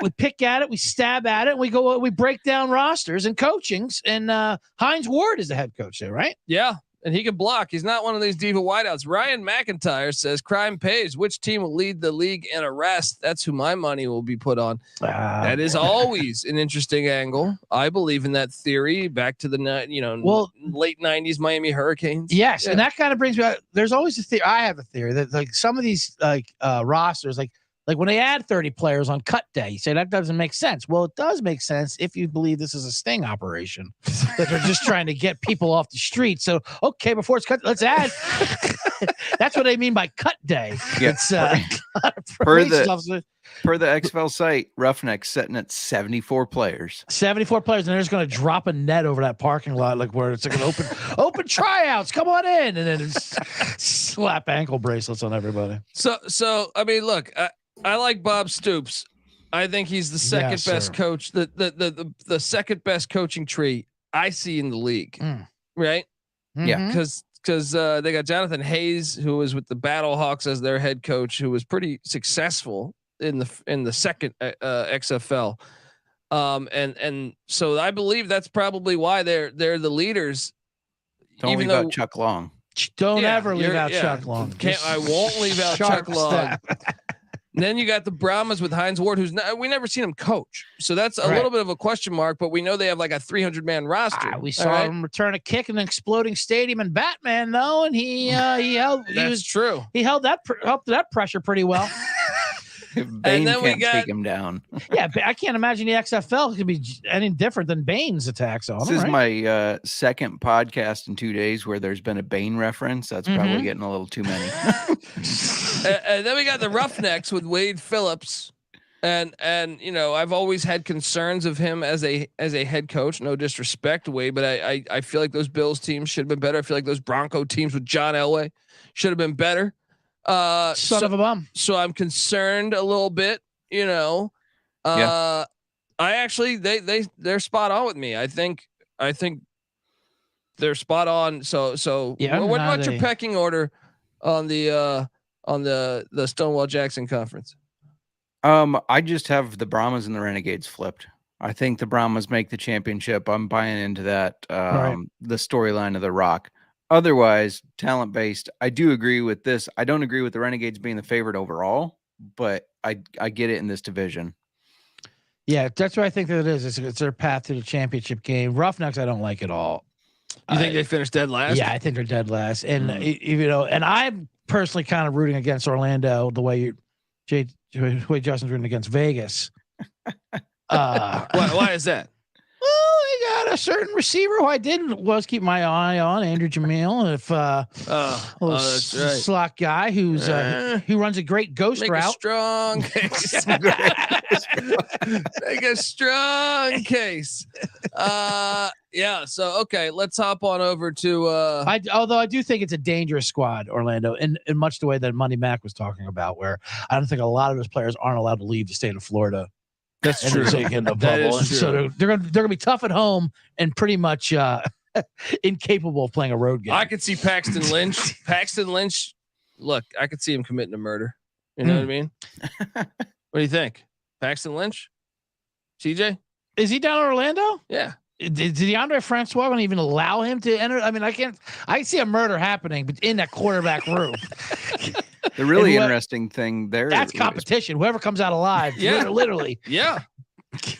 We pick at it, we stab at it, and we break down rosters and coachings. And Hines Ward is the head coach there, right? Yeah. And he can block. He's not one of these diva wideouts. Ryan McIntyre says crime pays. Which team will lead the league in arrests? That's who my money will be put on. That is always an interesting angle. I believe in that theory. Back to the late 90s Miami Hurricanes. Yes, and that kind of brings me out. There's always a theory. I have a theory that like some of these rosters, like when they add 30 players on cut day, you say that doesn't make sense. Well, it does make sense if you believe this is a sting operation that they're just trying to get people off the street. So, okay, before it's cut, let's add. That's what I mean by cut day. Yeah. It's per the XFL site, Roughnecks setting at 74 players. 74 players, and they're just going to drop a net over that parking lot, like where it's like an open tryouts. Come on in, and then it's slap ankle bracelets on everybody. So I mean, look. I like Bob Stoops. I think he's the second best coach, the second best coaching tree I see in the league. Right? Yeah. Because they got Jonathan Hayes, who was with the Battlehawks as their head coach, who was pretty successful in the second XFL. And so I believe that's probably why they're the leaders. Don't leave out Chuck Long. Don't ever leave out Chuck Long. I won't leave out Chuck Long. And then you got the Brahmas with Hines Ward, we never seen him coach. So that's a little bit of a question mark, but we know they have like a 300-man roster. We saw him return a kick in an exploding stadium in Batman, though, and he held. That's true. He held that pressure pretty well. And then we got take him down. Yeah, I can't imagine the XFL could be any different than Bane's attacks on him. This is my second podcast in 2 days where there's been a Bane reference. That's probably getting a little too many. And then we got the Roughnecks with Wade Phillips, and I've always had concerns of him as a head coach. No disrespect to Wade, but I feel like those Bills teams should have been better. I feel like those Bronco teams with John Elway should have been better. Son of a bum. So I'm concerned a little bit, I actually, they're spot on with me. I think they're spot on. So what's your pecking order on the Stonewall Jackson conference? I just have the Brahmas and the Renegades flipped. I think the Brahmas make the championship. I'm buying into that. The storyline of The Rock. Otherwise, talent-based, I do agree with this. I don't agree with the Renegades being the favorite overall, but I get it in this division. Yeah, that's what I think that it is. It's their path to the championship game. Roughnecks, I don't like at all. You think they finished dead last? Yeah, I think they're dead last. And, and I'm personally kind of rooting against Orlando the way Justin's rooting against Vegas. Why is that? Well, they got a certain receiver who I was keep my eye on, Andrew Jamil. That's right. Slot guy who runs a great ghost route. A strong case. Make a strong case. Yeah. So okay, let's hop on over to. Although I do think it's a dangerous squad, Orlando, in much the way that Money Mac was talking about, where I don't think a lot of those players aren't allowed to leave the state of Florida. That's true. In the bubble. So they're gonna be tough at home and pretty much incapable of playing a road game. I could see Paxton Lynch. Look, I could see him committing a murder. You know what I mean? What do you think, Paxton Lynch? CJ, is he down in Orlando? Yeah. Did DeAndre Francois going to even allow him to enter? I mean, I see a murder happening in that quarterback room. The really interesting thing there. That's competition. Whoever comes out alive. Yeah. Literally. Yeah.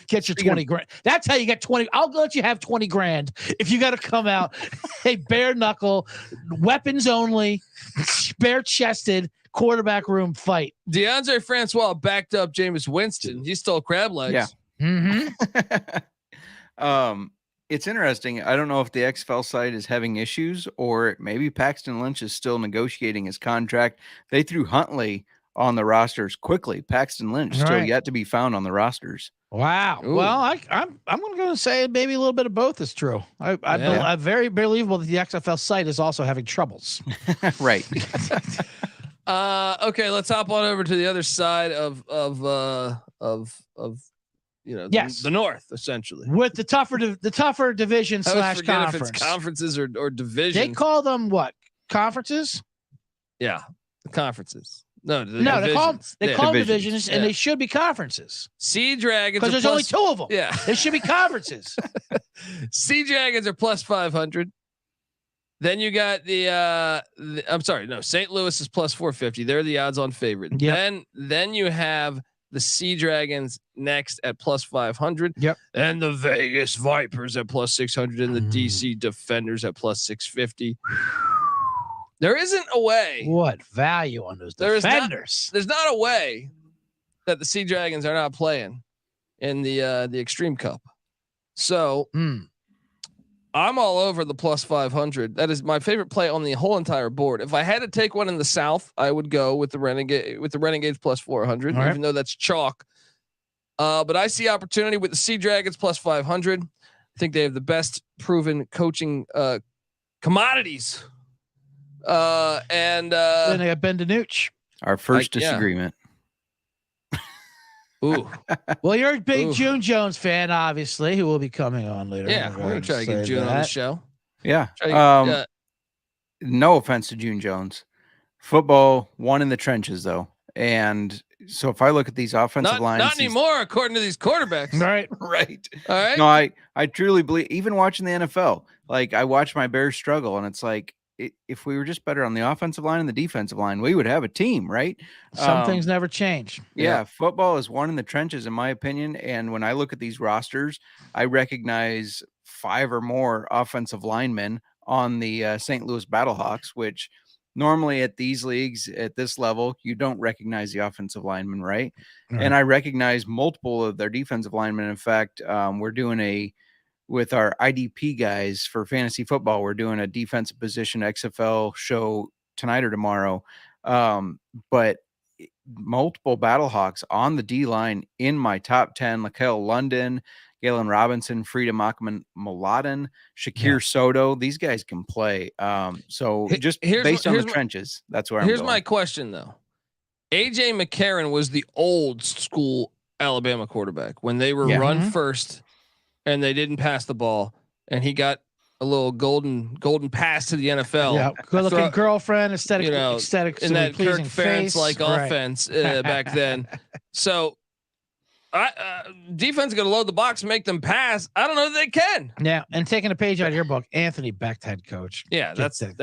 Get your 20 grand. That's how you get 20. I'll let you have 20 grand if you got to come out a bare knuckle, weapons only, bare chested quarterback room fight. DeAndre Francois backed up Jameis Winston. He stole crab legs. Yeah. Mm-hmm. It's interesting. I don't know if the XFL site is having issues or maybe Paxton Lynch is still negotiating his contract. They threw Huntley on the rosters quickly. Paxton Lynch still yet to be found on the rosters. Wow. Ooh. Well, I'm going to go and say maybe a little bit of both is true. I'm very believable that the XFL site is also having troubles. Right. Okay, let's hop on over to the other side of the North, essentially, with the tougher division / conference. If it's conferences or divisions. They call them what? Conferences? Yeah, the conferences. No, they call them divisions, and they should be conferences. Sea Dragons, because there's only 2 of them. Yeah, they should be conferences. Sea Dragons are plus 500. Then you got St. Louis is plus 450. They're the odds-on favorite. Yep. Then you have the Sea Dragons next at plus 500. Yep. And the Vegas Vipers at plus 600, and the DC Defenders at plus 650. There isn't a way. What value on those Defenders? There's not a way that the Sea Dragons are not playing in the Extreme Cup. So I'm all over the plus 500. That is my favorite play on the whole entire board. If I had to take one in the South, I would go with the Renegades plus 400, even though that's chalk. But I see opportunity with the Sea Dragons plus 500. I think they have the best proven coaching commodities. And then they got Ben DiNucci. Our first disagreement. Ooh. Well, you're a big June Jones fan, obviously, who will be coming on later. Yeah, we're gonna try to get June on the show. Yeah. No offense to June Jones. Football won in the trenches, though. And so if I look at these offensive lines, not anymore, according to these quarterbacks. Right. Right. All right. No, I truly believe, even watching the NFL, like I watch my Bears struggle, and it's like, if we were just better on the offensive line and the defensive line, we would have a team, right? Some things never change. Yeah, football is won in the trenches, in my opinion. And when I look at these rosters, I recognize 5 or more offensive linemen on the St. Louis Battlehawks, which normally at these leagues, at this level, you don't recognize the offensive linemen, right? And I recognize multiple of their defensive linemen. In fact, we're doing with our IDP guys for fantasy football, we're doing a defensive position XFL show tonight or tomorrow. But multiple Battlehawks on the D line in my top 10, Laquel London, Galen Robinson, Frida Makaman-Moladen, Shakir Soto. These guys can play. So just based on the trenches, that's where I'm going. Here's my question though. AJ McCarron was the old school Alabama quarterback when they were run first and they didn't pass the ball, and he got a little golden pass to the NFL. Yeah, good-looking girlfriend, aesthetic, in that Kirk Ferentz like offense back then. So, defense is going to load the box and make them pass. I don't know if they can. Yeah, and taking a page out of your book, Anthony Becht, head coach. Yeah, that's the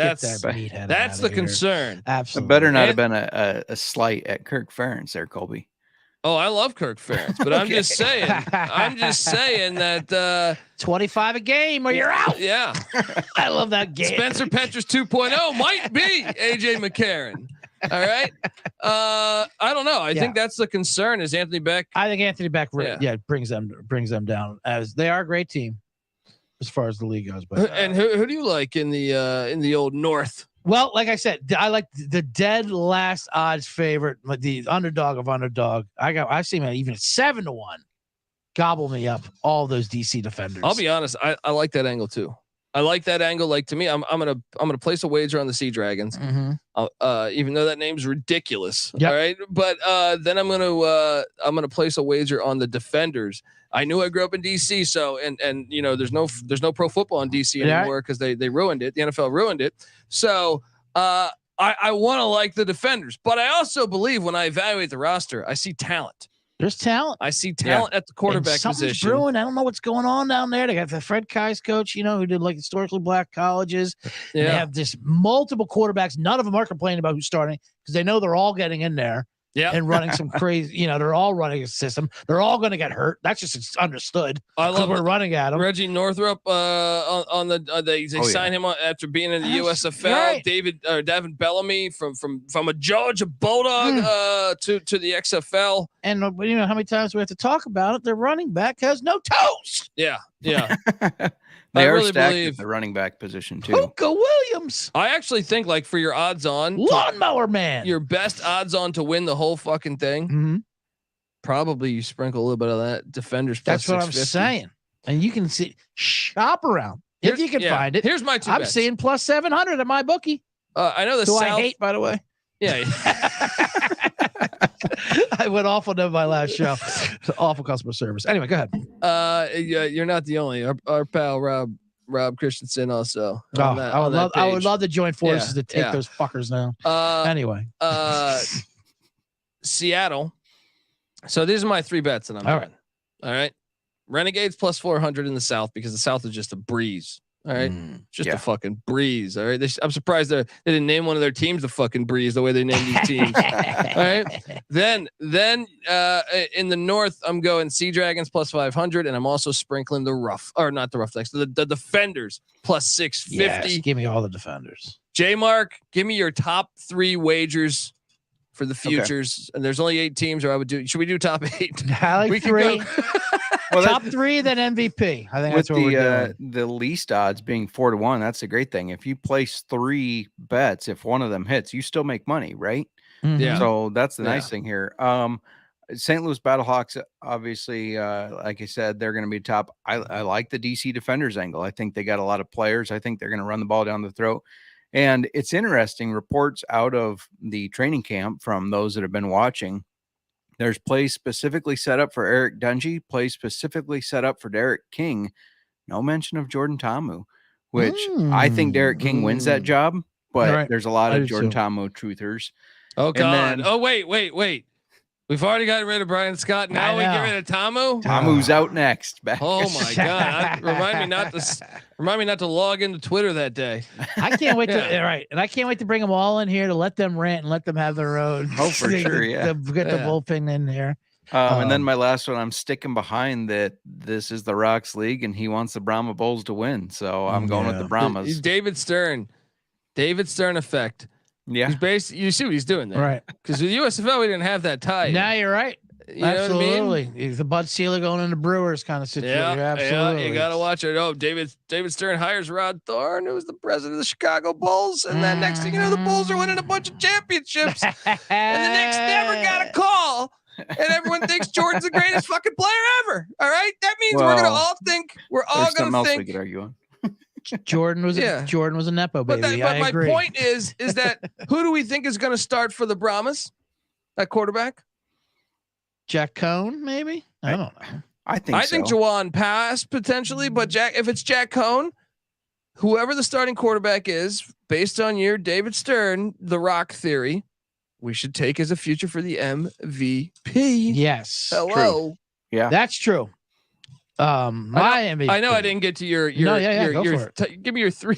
concern. Absolutely, it better not have been a slight at Kirk Ferentz there, Colby. Oh, I love Kirk Ferentz, but I'm just saying that 25 a game or you're out. Yeah. I love that game. Spencer Petras 2.0 might be AJ McCarron. All right. I don't know. I think that's the concern is Anthony Becht. I think Anthony Becht brings them down, as they are a great team as far as the league goes. But and who do you like in the old North? Well, like I said, I like the dead last odds favorite, the underdog of underdog. I see man even at 7-1, gobble me up. All those DC Defenders. I'll be honest, I like that angle too. I like that angle. Like to me, I'm gonna place a wager on the Sea Dragons. Even though that name's ridiculous. All right, but then I'm gonna place a wager on the Defenders. I knew I grew up in DC, so and you know there's no pro football in DC anymore because they ruined it. The NFL ruined it. So I want to like the Defenders, but I also believe when I evaluate the roster, I see talent. There's talent. I see talent at the quarterback position. Brewing. I don't know what's going on down there. They got the Fred Kais coach, who did like historically black colleges. Yeah. They have just multiple quarterbacks. None of them are complaining about who's starting because they know they're all getting in there. Yeah. And running some crazy, they're all running a system. They're all going to get hurt. That's just understood. I love we're running at them. Reggie Northrup on the they signed him after being in the USFL. Right. Davin Bellamy from a Georgia Bulldog to the XFL. And you know how many times we have to talk about it? Their running back has no toes. Yeah. They are really stacked believe at the running back position too. Puka Williams, I actually think like for your odds on lawnmower man, your best odds on to win the whole fucking thing. Probably you sprinkle a little bit of that defenders. Plus that's what I'm saying. And you can shop around if you can find it. Here's my two. I'm bets. seeing plus 700 at my bookie. I know the Who South. I hate, by the way. Yeah. I went off on them my last show. It's awful customer service. Anyway, go ahead. You're not the only. Our pal Rob Christensen also. I would love to join forces to take those fuckers down. Anyway, Seattle. So these are my three bets that I'm doing. All right. Renegades plus 400 in the South because the South is just a breeze. All right. Just a fucking breeze. All right. I'm surprised they didn't name one of their teams the fucking breeze the way they named these teams. All right. Then in the North, I'm going Sea Dragons plus 500. And I'm also sprinkling not the Roughnecks, the Defenders plus 650. Yes, give me all the Defenders. J Mark, give me your top 3 wagers for the futures. And there's only 8 teams, or should we do top 8? I like 3. Well, top 3, then MVP. I think that's what we're doing. The least odds being 4-1. That's a great thing. If you place 3 bets, if one of them hits, you still make money, right? Yeah. So that's the nice thing here. St. Louis Battlehawks, obviously, like I said, they're going to be top. I like the DC Defenders angle. I think they got a lot of players. I think they're going to run the ball down the throat. And it's interesting, reports out of the training camp from those that have been watching. There's plays specifically set up for Eric Dungy, plays specifically set up for Derek King. No mention of Jordan Ta'amu, which I think Derek King wins that job, but there's a lot of Jordan Ta'amu truthers. Oh, God. Wait. We've already got rid of Brian Scott. Now we get rid of Ta'amu. Ta'amu's out next. Oh my God! Remind me not to log into Twitter that day. I can't wait to and I can't wait to bring them all in here to let them rant and let them have their own. Oh, for sure, get the bullpen in there. And then my last one, I'm sticking behind that. This is the Rocks League, and he wants the Brahma Bulls to win, so I'm going with the Brahmas. David Stern effect. Yeah, he's basically, you see what he's doing there, right? Because with USFL we didn't have that tie. Now you're right. You absolutely, know what I mean? He's the Bud Sealer going into Brewers kind of situation. Absolutely, you gotta watch it. Oh, David Stern hires Rod Thorne, who's the president of the Chicago Bulls, and then next thing you know, the Bulls are winning a bunch of championships, and the Knicks never got a call, and everyone thinks Jordan's the greatest fucking player ever. All right, that means we're all gonna think. We could argue on. Jordan was a nepo baby. But my point is that who do we think is going to start for the Brahmas at quarterback? Jack Cohn, maybe. I don't know. I think Jawan Pass potentially, but if it's Jack Cohn, whoever the starting quarterback is, based on your David Stern, the Rock theory, we should take as a future for the MVP. Yes. Hello. True. Yeah, that's true. My MVP. I know I didn't get to your give me your 3.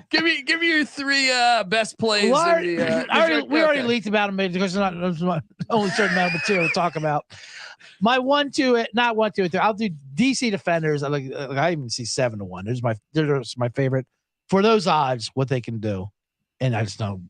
give me your 3 best plays. Well, we already leaked about them because there's not only a certain amount of material to talk about. My 1, 2, not 1, 2, 3. I'll do DC Defenders. I even see 7-1. There's my favorite for those odds. What they can do, and I just know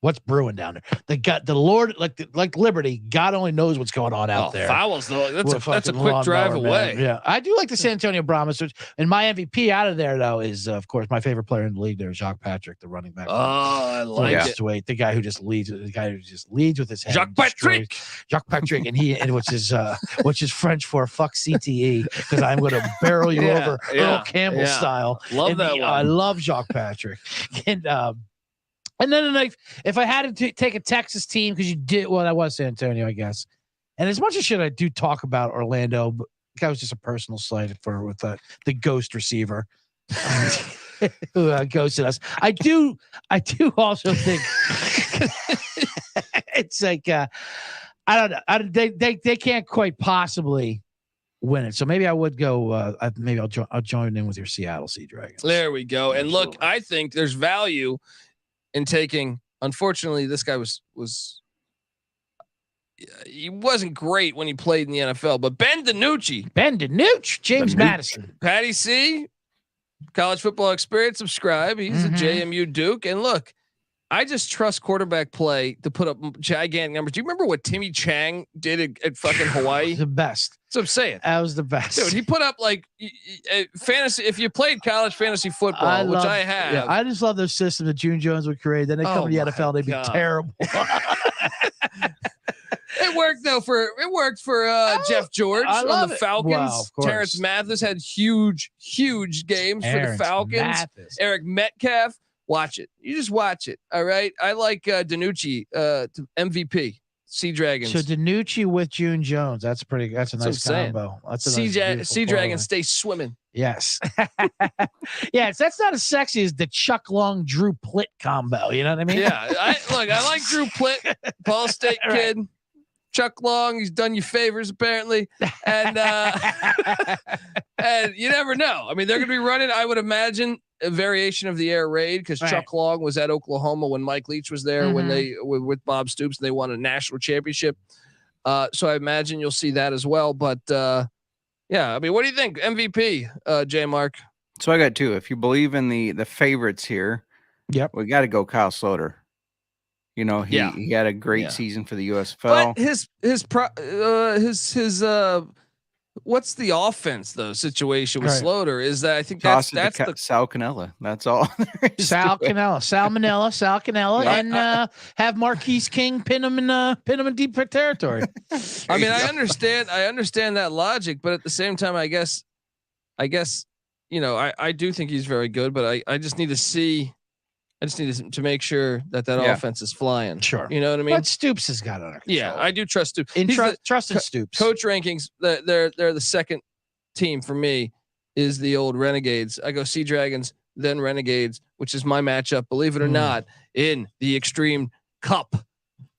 what's brewing down there. The Lord, like Liberty, God only knows what's going on out there. Fowles, though. That's a quick drive away. Man. Yeah, I do like the San Antonio Brahmas. And my MVP out of there, though, is of course my favorite player in the league. There, Jacques Patrick, the running back. Oh, I like it. The guy who just leads. The guy who just leads with his head. Jacques Patrick, and which is French for fuck CTE, because I'm going to barrel you over Earl Campbell style. Love that one. I love Jacques Patrick. And then if I had to take a Texas team, because that was San Antonio, I guess. And as much as shit I do talk about Orlando, but that was just a personal slight with the ghost receiver who ghosted us. I do also think it's like I don't know. They can't quite possibly win it. So maybe I would go. Maybe I'll join in with your Seattle Sea Dragons. There we go. And look, I think there's value in taking unfortunately, this guy was he wasn't great when he played in the NFL. But Ben DiNucci, James Madison, Patty C, college football experience. Subscribe. He's a JMU Duke, and look. I just trust quarterback play to put up gigantic numbers. Do you remember what Timmy Chang did at fucking Hawaii? The best. That's what I'm saying. That was the best. Dude, he put up like fantasy. If you played college fantasy football, which I have. Yeah, I just love those systems that June Jones would create. Then they come to the NFL, they'd be terrible. It worked though it worked for Jeff George on the Falcons. Wow, Terrence Mathis had huge games for the Falcons. Eric Metcalf. Watch it. You just watch it. All right. I like DiNucci, MVP, Sea Dragons. So DiNucci with June Jones. That's a nice combo. That's a Sea Dragons stay swimming. Yes. Yes. That's not as sexy as the Chuck Long Drew Plitt combo. You know what I mean? Yeah. I like Drew Plitt, Ball State kid. Right. Chuck Long, he's done you favors apparently, and and you never know. I mean, they're going to be running. I would imagine a variation of the air raid because Chuck Long was at Oklahoma when Mike Leach was there when they were with Bob Stoops and they won a national championship. So I imagine you'll see that as well. But yeah, I mean, what do you think? MVP, J Mark. So I got two. If you believe in the favorites here, we got to go Kyle Sloter. You know, he had a great season for the USFL. But his what's the offense though situation with Sloter is that I think that's the Sal Cannella. That's all. Sal Cannella, and have Marquise King pin him in deep territory. I mean, I understand that logic, but at the same time, I guess, you know, I do think he's very good, but I just need to see. I just need to make sure that offense is flying. Sure. You know what I mean? But Stoops has got it under control. Yeah, I do trust Stoops. Trust in Stoops. Coach rankings, they're the second team for me is the old Renegades. I go Sea Dragons, then Renegades, which is my matchup, believe it or not, in the Extreme Cup.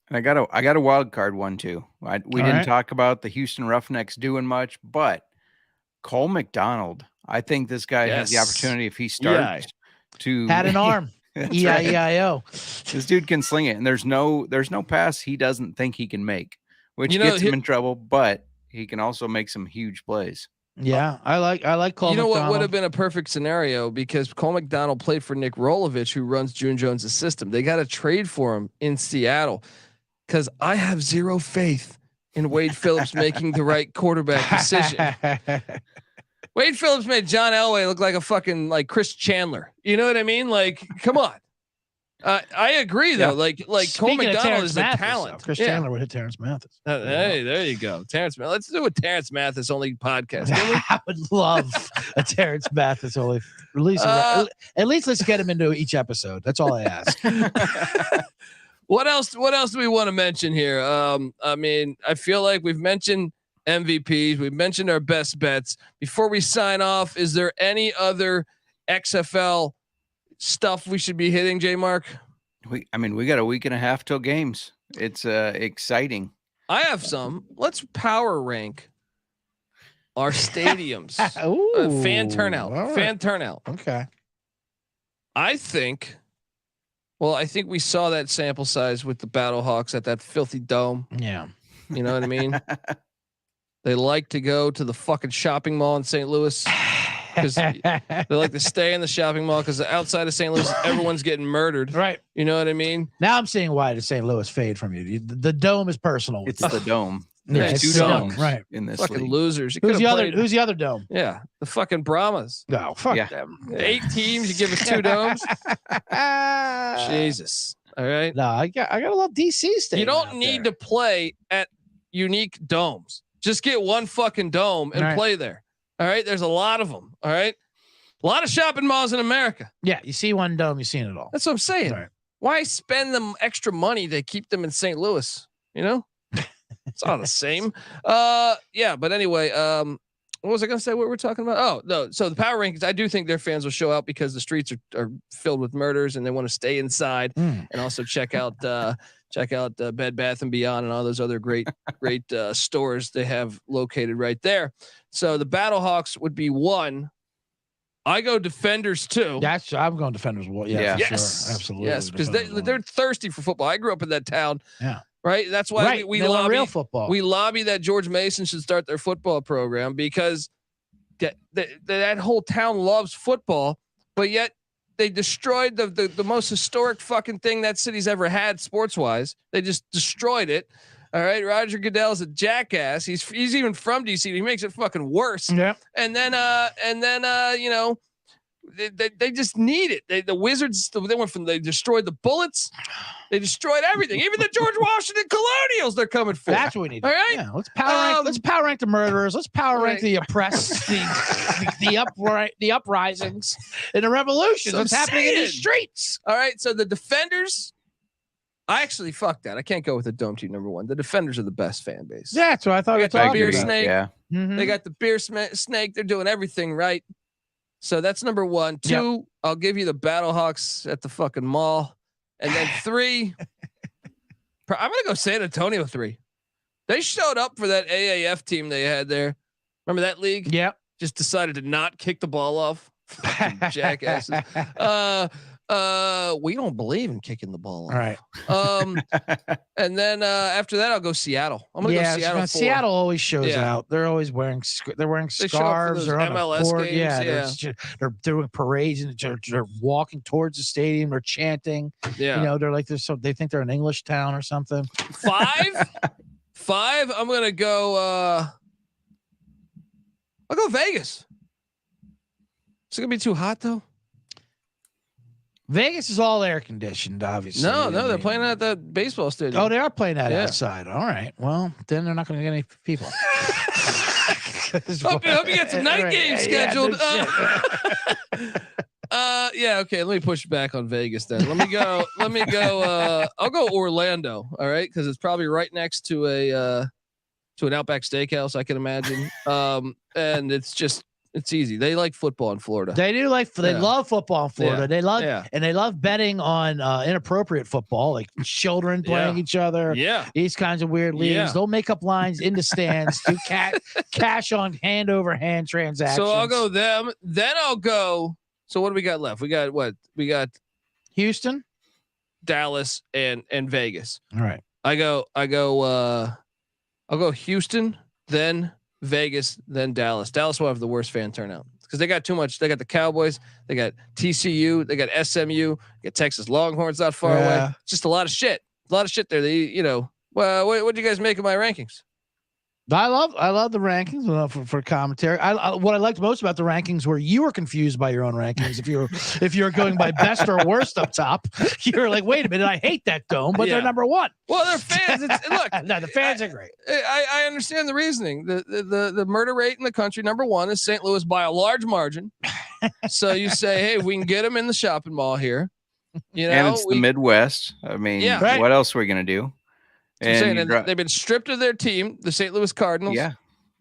And I got a wild card one too. We didn't talk about the Houston Roughnecks doing much, but Cole McDonald, I think this guy has the opportunity if he starts to had an arm. E-I-E-I-O. This dude can sling it, and there's no pass he doesn't think he can make, which gets him in trouble. But he can also make some huge plays. Yeah, I like Cole. You know McDonald. what would have been a perfect scenario because Cole McDonald played for Nick Rolovich, who runs June Jones' system. They got to trade for him in Seattle because I have zero faith in Wade Phillips making the right quarterback decision. Wade Phillips made John Elway look like a fucking like Chris Chandler. You know what I mean? Like, come on. I agree though. Like Cole McDonald is a talent. Chris Chandler would hit Terrence Mathis. Hey, there you go. Terrence Mathis. Let's do a Terrence Mathis only podcast. I would love a Terrence Mathis only release. At least let's get him into each episode. That's all I ask. What else do we want to mention here? I mean, I feel like we've mentioned MVPs. We've mentioned our best bets. Before we sign off, is there any other XFL stuff we should be hitting, J Mark? We got a week and a half till games. It's exciting. I have some. Let's power rank our stadiums. Fan turnout. Right. Fan turnout. Okay. I think we saw that sample size with the Battlehawks at that filthy dome. Yeah. You know what I mean? They like to go to the fucking shopping mall in St. Louis because they like to stay in the shopping mall because outside of St. Louis, everyone's getting murdered. Right. You know what I mean? Now I'm seeing why did St. Louis fade from you. The dome is personal. It's the dome. Yeah, it's two domes right in this fucking league. Losers. Who's the other dome? Yeah, the fucking Brahmas. No, fuck them. 8 teams. You give us 2 domes. Jesus. All right. No, I got a lot of DC stadium. You don't need to play at unique domes. Just get one fucking dome and play there. All right. There's a lot of them. All right. A lot of shopping malls in America. Yeah. You see one dome, you've seen it all. That's what I'm saying. Right. Why spend them extra money to keep them in St. Louis? You know, it's all the same. Yeah. But anyway, what was I going to say? What we're talking about? Oh, no. So the power rankings, I do think their fans will show out because the streets are filled with murders and they want to stay inside and also check out Bed Bath and Beyond and all those other great stores they have located right there. So the Battlehawks would be 1. I go Defenders too. I'm going Defenders. Well, yeah, Yeah. for Yes, sure. Absolutely. yes, because Defenders they're thirsty for football. I grew up in that town. Yeah. Right. That's why right. we they want lobby real football. We lobby that George Mason should start their football program because that whole town loves football, but yet they destroyed the most historic fucking thing that city's ever had sports wise. They just destroyed it. All right. Roger Goodell's a jackass. He's even from DC. He makes it fucking worse. Yeah. And then you know, they just need it. The Wizards, they destroyed the Bullets. They destroyed everything. Even the George Washington Colonials, they're coming for. That's what we need. All right. Yeah, let's power rank the murderers. Let's power rank the oppressed, the uprisings and the revolutions. What's happening in the streets? All right. So the Defenders, I actually fuck that. I can't go with the Dome Team number one. The Defenders are the best fan base. Yeah, that's what I thought. They got the beer agree. snake. Yeah. Mm-hmm. They got the beer snake. They're doing everything right. So that's number one. Two, I'll give you the Battlehawks at the fucking mall. And then 3, I'm going to go San Antonio 3. They showed up for that AAF team they had there. Remember that league? Yep. Just decided to not kick the ball off. Fucking jackasses. We don't believe in kicking the ball off. All right. And then after that, I'll go Seattle. I'm going to go Seattle 4. Seattle always shows out. They're always wearing scarves. They're on MLS court. games. They're doing parades and they're walking towards the stadium. They're chanting. Yeah. You know, they're like this. So they think they're an English town or something. 5. I'm going to go. I'll go Vegas. Is it going to be too hot though? Vegas is all air conditioned, obviously. No, they're playing at the baseball stadium. Oh, they are playing that outside. All right. Well, then they're not going to get any people. hope you get some night games scheduled. Yeah. Okay. Let me push back on Vegas then. Let me go. I'll go Orlando. All right, because it's probably right next to an Outback Steakhouse, I can imagine. And it's easy. They like football in Florida. They do they love football in Florida. Yeah. They love betting on inappropriate football, like children playing each other. Yeah. These kinds of weird leagues. Yeah. They'll make up lines in the stands to cash on hand over hand transactions. So I'll go them. Then I'll go. So what do we got left? We got what? We got Houston, Dallas, and Vegas. All right. I'll go Houston, then Vegas, then Dallas. Dallas will have the worst fan turnout because they got too much. They got the Cowboys, they got TCU, they got SMU, they got Texas Longhorns not far away. It's just a lot of shit. A lot of shit there. Well, what do you guys make of my rankings? I love the rankings for commentary. What I liked most about the rankings were you were confused by your own rankings. If you're going by best or worst up top, you're like, wait a minute, I hate that Dome, but they're number one. Well, they're fans. Look, no, the fans are great. I understand the reasoning. The murder rate in the country, number one, is St. Louis by a large margin. So you say, hey, we can get them in the shopping mall here. And it's the Midwest. I mean, what else are we gonna do? And they've been stripped of their team, the St. Louis Cardinals. Yeah.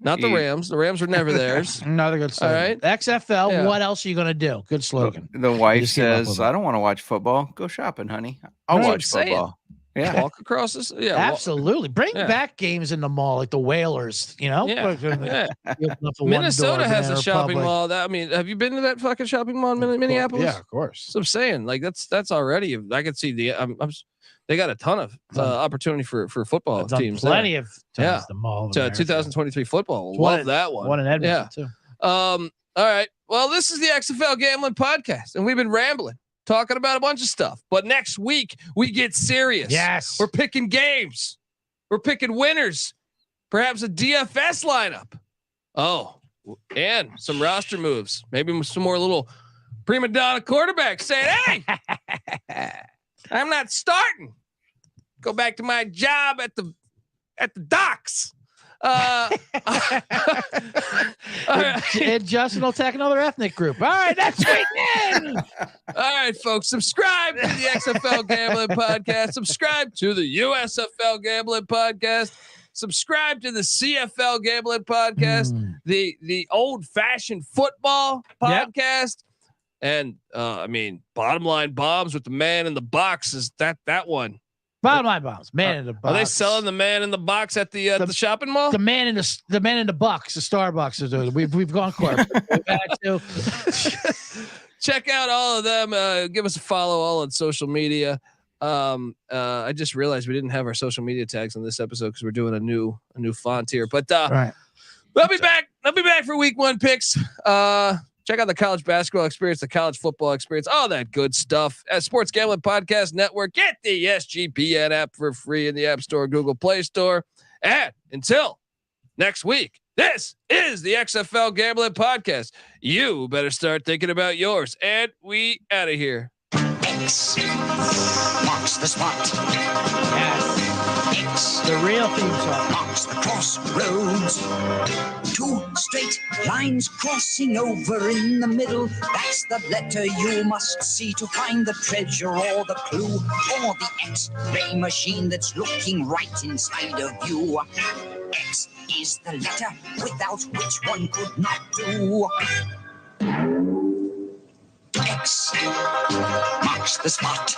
Not the Rams. The Rams were never theirs. Another good slogan. All right. XFL, what else are you going to do? Good slogan. The wife says, I don't want to watch football. Go shopping, honey. I'll watch football. Yeah. Walk across this. Yeah. Absolutely. Bring back games in the mall like the Whalers, Yeah. Minnesota has a shopping mall. Have you been to that fucking shopping mall in Minneapolis? Yeah, of course. So I'm saying, like, that's already, I could see they got a ton of opportunity for football teams. Plenty of times the mall. 2023 football. Love that one. One in Edmonton too. All right. Well, this is the XFL Gambling Podcast, and we've been rambling, talking about a bunch of stuff. But next week we get serious. Yes. We're picking games. We're picking winners. Perhaps a DFS lineup. Oh, and some roster moves. Maybe some more little prima donna quarterbacks saying, "Hey, I'm not starting. Go back to my job at the docks." And Justin will take another ethnic group. All right, next weekend. All right, folks, subscribe to the XFL Gambling Podcast. Subscribe to the USFL Gambling Podcast. Subscribe to the CFL Gambling Podcast. The old-fashioned football podcast. And bottom line bombs with the man in the box is that one. Bottom line bombs. Man in the box. Are they selling the man in the box at the shopping mall? The man in the box. The Starbucks is doing it. We've gone corporate. We've had to. Check out all of them. Give us a follow all on social media. I just realized we didn't have our social media tags on this episode because we're doing a new font here. But right. I'll be back. I'll be back for week 1 picks. Check out the college basketball experience, the college football experience, all that good stuff at Sports Gambling Podcast Network. Get the SGPN app for free in the App Store, Google Play Store. And until next week, this is the XFL Gambling Podcast. You better start thinking about yours. And we out of here. X marks the spot. X, the real theme song, marks the crossroads. 2 straight lines crossing over in the middle. That's the letter you must see to find the treasure or the clue or the X-ray machine that's looking right inside of you. X is the letter without which one could not do. X marks the spot.